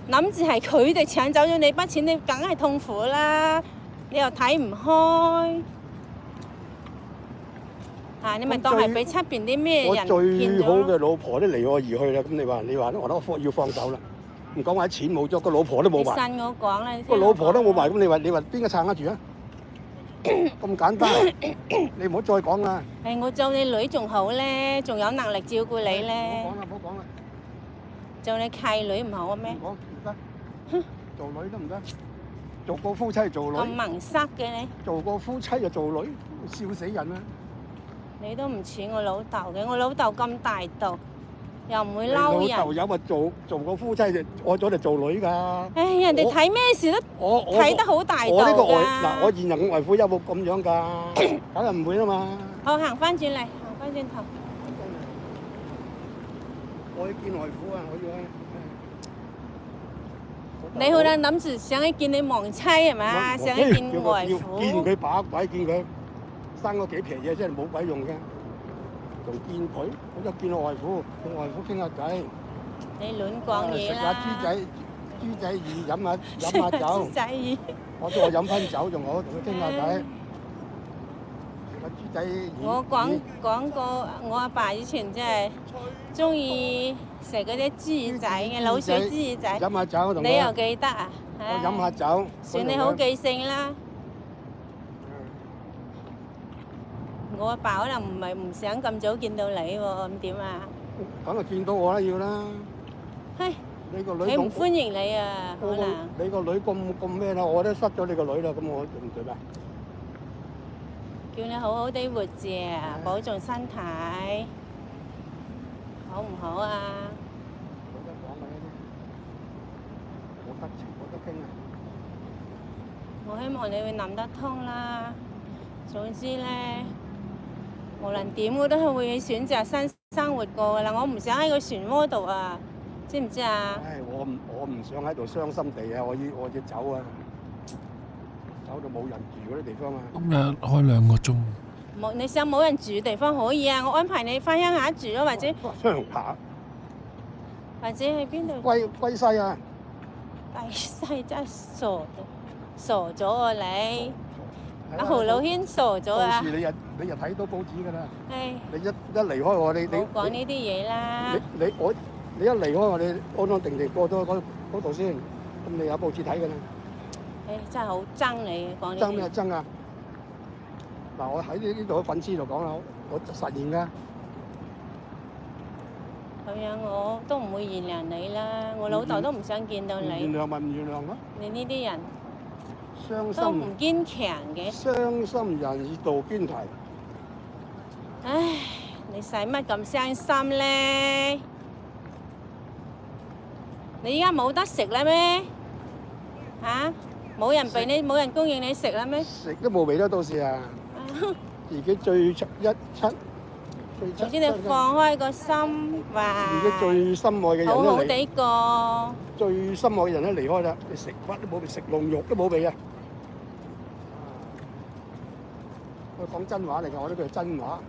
Speaker 2: 諗住係佢哋搶走咗你筆錢，你梗係痛苦啦。你又睇唔開，啊！你咪當係俾出邊啲咩
Speaker 3: 我
Speaker 2: 人
Speaker 3: 最好
Speaker 2: 騙咗咯。
Speaker 3: 嘅老婆都離我而去啦，咁你話我要放手啦，唔講話錢冇咗，個老婆都冇
Speaker 2: 你
Speaker 3: 埋，
Speaker 2: 信我講啦，你聽
Speaker 3: 個
Speaker 2: 我
Speaker 3: 老婆都冇埋，
Speaker 2: 講
Speaker 3: 咁你話邊個撐得住啊？咁簡單，你唔好再講啦，
Speaker 2: 誒，我做你女仲好咧，仲有能力照顧你
Speaker 3: 唔
Speaker 2: 咧
Speaker 3: 好。講啦，唔好講啦，
Speaker 2: 做你契女唔好咩
Speaker 3: 唔？講唔得，做女都唔得，做個夫妻做女，
Speaker 2: 咁盲塞嘅你，
Speaker 3: 做個夫妻就做女，笑死人啦！
Speaker 2: 你都唔似我老豆嘅。我老豆咁大度，又唔會
Speaker 3: 你老
Speaker 2: 嬲人。
Speaker 3: 豆有咪做個夫妻就愛咗就做女㗎？
Speaker 2: 唉，人哋睇咩事都
Speaker 3: 我
Speaker 2: 睇得好大度
Speaker 3: 我呢個外
Speaker 2: 㗎。
Speaker 3: 嗱，我現任嘅外父有冇咁樣㗎？梗係唔會啦嘛！
Speaker 2: 好，行翻轉嚟，行翻轉頭。
Speaker 3: 我要見外父啊！我要去。
Speaker 2: 你好啦，諗住想去見你亡妻係嘛？想去見外
Speaker 3: 要
Speaker 2: 父。
Speaker 3: 見佢把鬼，見佢生嗰幾皮嘢真係冇鬼用嘅，仲見佢，我就見我外父，同外父傾下偈，
Speaker 2: 你亂講嘢
Speaker 3: 食下
Speaker 2: 啦。
Speaker 3: 豬仔魚，飲下酒
Speaker 2: 豬，仔魚。
Speaker 3: 我飲翻酒仲好，同佢傾下偈。仔
Speaker 2: 我講過，我阿爸以前真係中意食嗰啲豬耳仔嘅滷水豬耳仔，
Speaker 3: 飲下酒同
Speaker 2: 你又記得啊？
Speaker 3: 我飲下酒，
Speaker 2: 算你好記性啦。我阿爸可能唔想咁早見到你喎，咁點啊？
Speaker 3: 梗係見到我啦，要啦。
Speaker 2: 嘿，
Speaker 3: 你個女
Speaker 2: 佢唔
Speaker 3: 咁，
Speaker 2: 歡迎你啊，可能。
Speaker 3: 你個女咁咩啦？我都失咗你個女啦，咁我做唔做咩？
Speaker 2: 叫你好好地活著，保重身體，好唔好啊？
Speaker 3: 冇得講嘅呢啲，冇得傾啊！
Speaker 2: 我希望你會諗得通啦。總之咧，無論點我都係會選擇新生活過噶啦。我唔想喺個漩渦度啊，知唔知啊？
Speaker 3: 唉，我唔想喺度傷心地啊！我要走啊！走到冇人住嗰啲地方啊！
Speaker 1: 今日開2個鐘，
Speaker 2: 冇你想冇人住嘅地方可以啊，我安排你翻鄉下住咯，或者
Speaker 3: 鄉下
Speaker 2: 去邊度？
Speaker 3: 歸西啊！
Speaker 2: 大西真係傻咗啊你！阿豪老軒傻咗啊！
Speaker 3: 到時你日睇到報紙㗎啦！
Speaker 2: 唉，
Speaker 3: 你一離開我，你
Speaker 2: 冇講呢啲嘢啦。
Speaker 3: 你一離開我，你安安定定過咗嗰度先，咁你有報紙睇㗎啦。
Speaker 2: 唉，真係好憎你講呢
Speaker 3: 爭咩
Speaker 2: 啲。
Speaker 3: 爭啊？嗱，我喺呢度粉絲度講啦，我實現㗎。
Speaker 2: 咁樣我都唔會原諒你啦，我老豆都唔想見到
Speaker 3: 唔原
Speaker 2: 你。
Speaker 3: 諒咪唔原諒咯。
Speaker 2: 你呢啲人
Speaker 3: 傷
Speaker 2: 都唔
Speaker 3: 心
Speaker 2: 堅強嘅。
Speaker 3: 傷心人易渡堅堤。
Speaker 2: 唉，你使乜咁傷心咧？你而家冇得食啦咩？嚇？冇人俾你，冇人供應你食啦咩？
Speaker 3: 食都冇味啦，到時啊，自己最七，
Speaker 2: 總之你放開個心話，
Speaker 3: 自己最心愛嘅人
Speaker 2: 好好
Speaker 3: 都離，
Speaker 2: 地過。
Speaker 3: 最心愛嘅人都離開啦，你食乜都冇味，食龍肉都冇味啊！我講真話嚟㗎，我呢句係真話。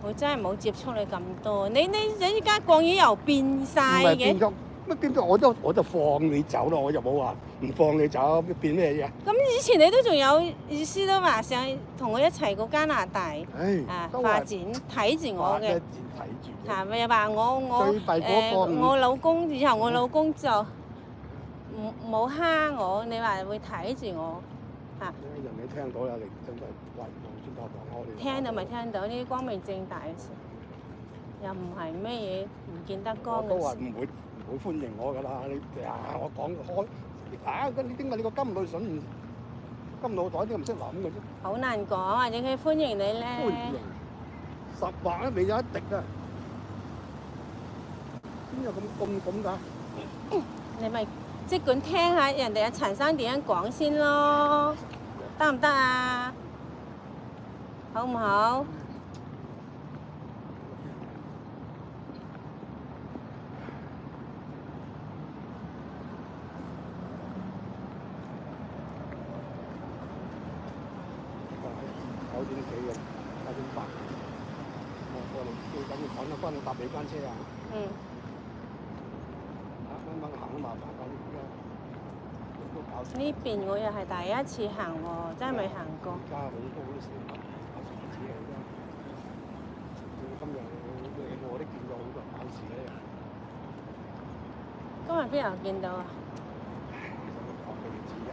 Speaker 2: 我真係冇接觸你咁多，你依家講嘢又變晒
Speaker 3: 唔係變
Speaker 2: 嘅。
Speaker 3: 咗乜變咗？我就放你走咯，我就冇話唔放你走，變咩嘢？
Speaker 2: 咁以前你都仲有意思都話想同我一齊過加拿大
Speaker 3: 唉，
Speaker 2: 啊
Speaker 3: 都話
Speaker 2: 發展，睇住我嘅。
Speaker 3: 睇住。
Speaker 2: 係咪話我
Speaker 3: 最弊嗰個唔
Speaker 2: 我老公以後我老公就冇蝦我，你話會睇住我嚇？
Speaker 3: 人哋聽到啦，你真係話先多講我哋。
Speaker 2: 聽到咪聽到呢啲光明正大嘅事，又唔係咩嘢唔見得光
Speaker 3: 我都話
Speaker 2: 嘅事。
Speaker 3: 唔會歡迎我㗎啦！你我講開你點解你個金腦筍金腦袋都唔識諗嘅啫？
Speaker 2: 好難講，或者佢歡迎你咧。
Speaker 3: 歡迎10劃都未有一滴啊！邊有咁㗎？
Speaker 2: 你咪即管聽下人哋阿陳生點樣講先咯，得唔得啊？好唔好？9
Speaker 3: 點幾嘅9點8，我哋最緊要趕得翻去搭你班車啊！
Speaker 2: 嗯。
Speaker 3: 掹行都麻煩㗎，而家都搞成。
Speaker 2: 呢邊我又係第一次行喎，真係未行過。
Speaker 3: 而家好多事搞事子嚟㗎。今日我都見過好多人搞事嘅。
Speaker 2: 今日邊有見到啊？
Speaker 3: 講俾你知嘅。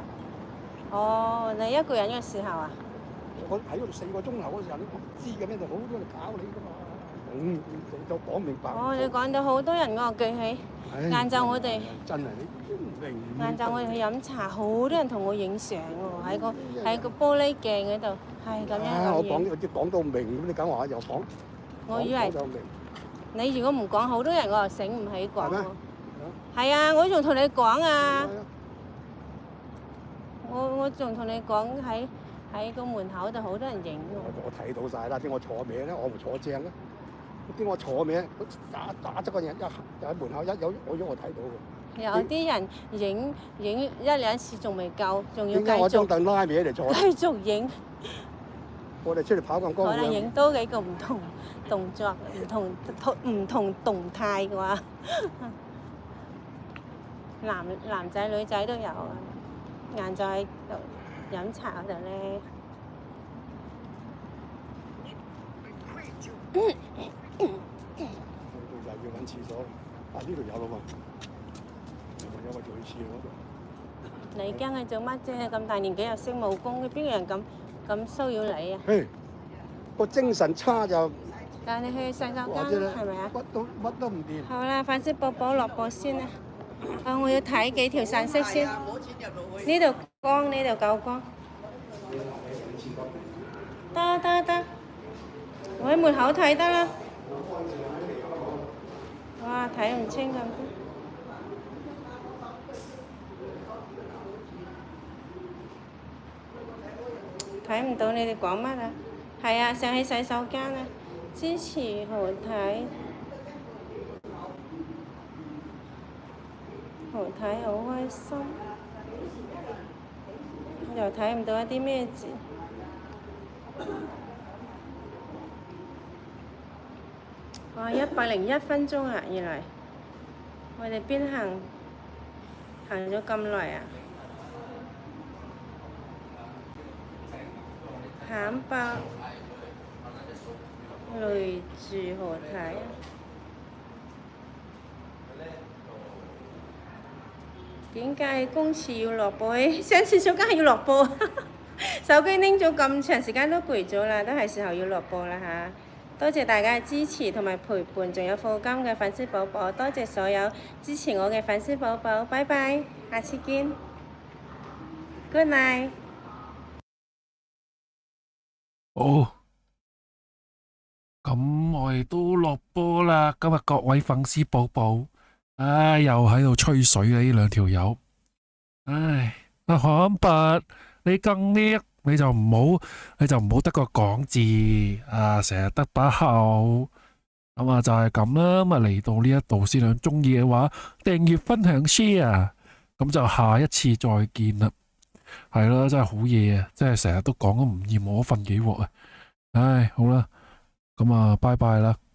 Speaker 2: 哦，你一個人嘅時候啊？
Speaker 3: 我喺嗰度4個鐘頭嗰時候，你唔知嘅咩？就好多人搞你㗎嘛。就講明白。
Speaker 2: 哦，你講到好多人我記起。晏晝我哋
Speaker 3: 真係你明。
Speaker 2: 晏晝我哋去飲茶，好多人同我影相喎，喺個玻璃鏡嗰度，係咁樣
Speaker 3: 我
Speaker 2: 咁影。
Speaker 3: 講到明咁，你梗話又講。
Speaker 2: 我以為
Speaker 3: 講到明。
Speaker 2: 你如果唔講，好多人我又醒唔起講
Speaker 3: 係咩
Speaker 2: 喎。係啊，我仲同你講啊，我仲同你講喺個門口度好多人影喎。
Speaker 3: 我睇到晒啦，點我坐歪咧？我咪坐正咧。點我坐歪？打側個人又喺門口我睇到喎。
Speaker 2: 有啲人影1-2次仲未夠，仲要
Speaker 3: 點解我張
Speaker 2: 繼續
Speaker 3: 凳拉歪嚟坐？
Speaker 2: 繼續影，
Speaker 3: 我哋出嚟跑咁江湖
Speaker 2: 可能
Speaker 3: 啊！
Speaker 2: 影多幾個唔同動作、唔同動態嘅話，男仔女仔都有啊。晏晝喺度飲茶嗰度咧，
Speaker 3: 又要揾廁所，啊呢度有啦喎，有個做廁所嗰度。
Speaker 2: 你驚佢做乜啫？咁大年紀又識武功，邊個人咁騷擾你啊？
Speaker 3: 嘿，個精神差就
Speaker 2: 帶你去洗手間
Speaker 3: 或者
Speaker 2: 係咪啊？
Speaker 3: 乜都唔掂。
Speaker 2: 好啦，粉色寶寶落播先啦。我要睇幾條散色先。
Speaker 4: 冇錢入到去。
Speaker 2: 呢度光，呢度夠光。得，我喺門口睇得啦。哇，睇唔清咁多。睇唔到你哋講乜啊？係啊，上去洗手間啊，支持何太。何太好開心，又睇唔到一啲咩字。哇，101分鐘啊！原來我哋邊行咗咁耐啊！慘爆，累住何太。點解公廁要落播？上廁所梗係要落播，手機拎咗咁長時間都攰咗啦，都係時候要落播啦嚇！多謝大家嘅支持同埋陪伴，仲有課金嘅粉絲寶寶，多謝所有支持我嘅粉絲寶寶，拜拜，下次見 ，Good night。
Speaker 1: 好，咁我哋都落波啦。今日各位粉絲寶寶，唉，又喺度吹水啊！呢兩條友，唉，阿韓伯，你更叻，你就唔好得個講字啊，成日得把口。咁啊就係咁啦。咁啊嚟到呢一度先啦，中意嘅話訂閱、分享、share，咁就下一次再見啦。係啦，真係好嘢啊！真係成日都講都唔厭我份幾鑊啊！唉，好啦，咁啊，拜拜啦〜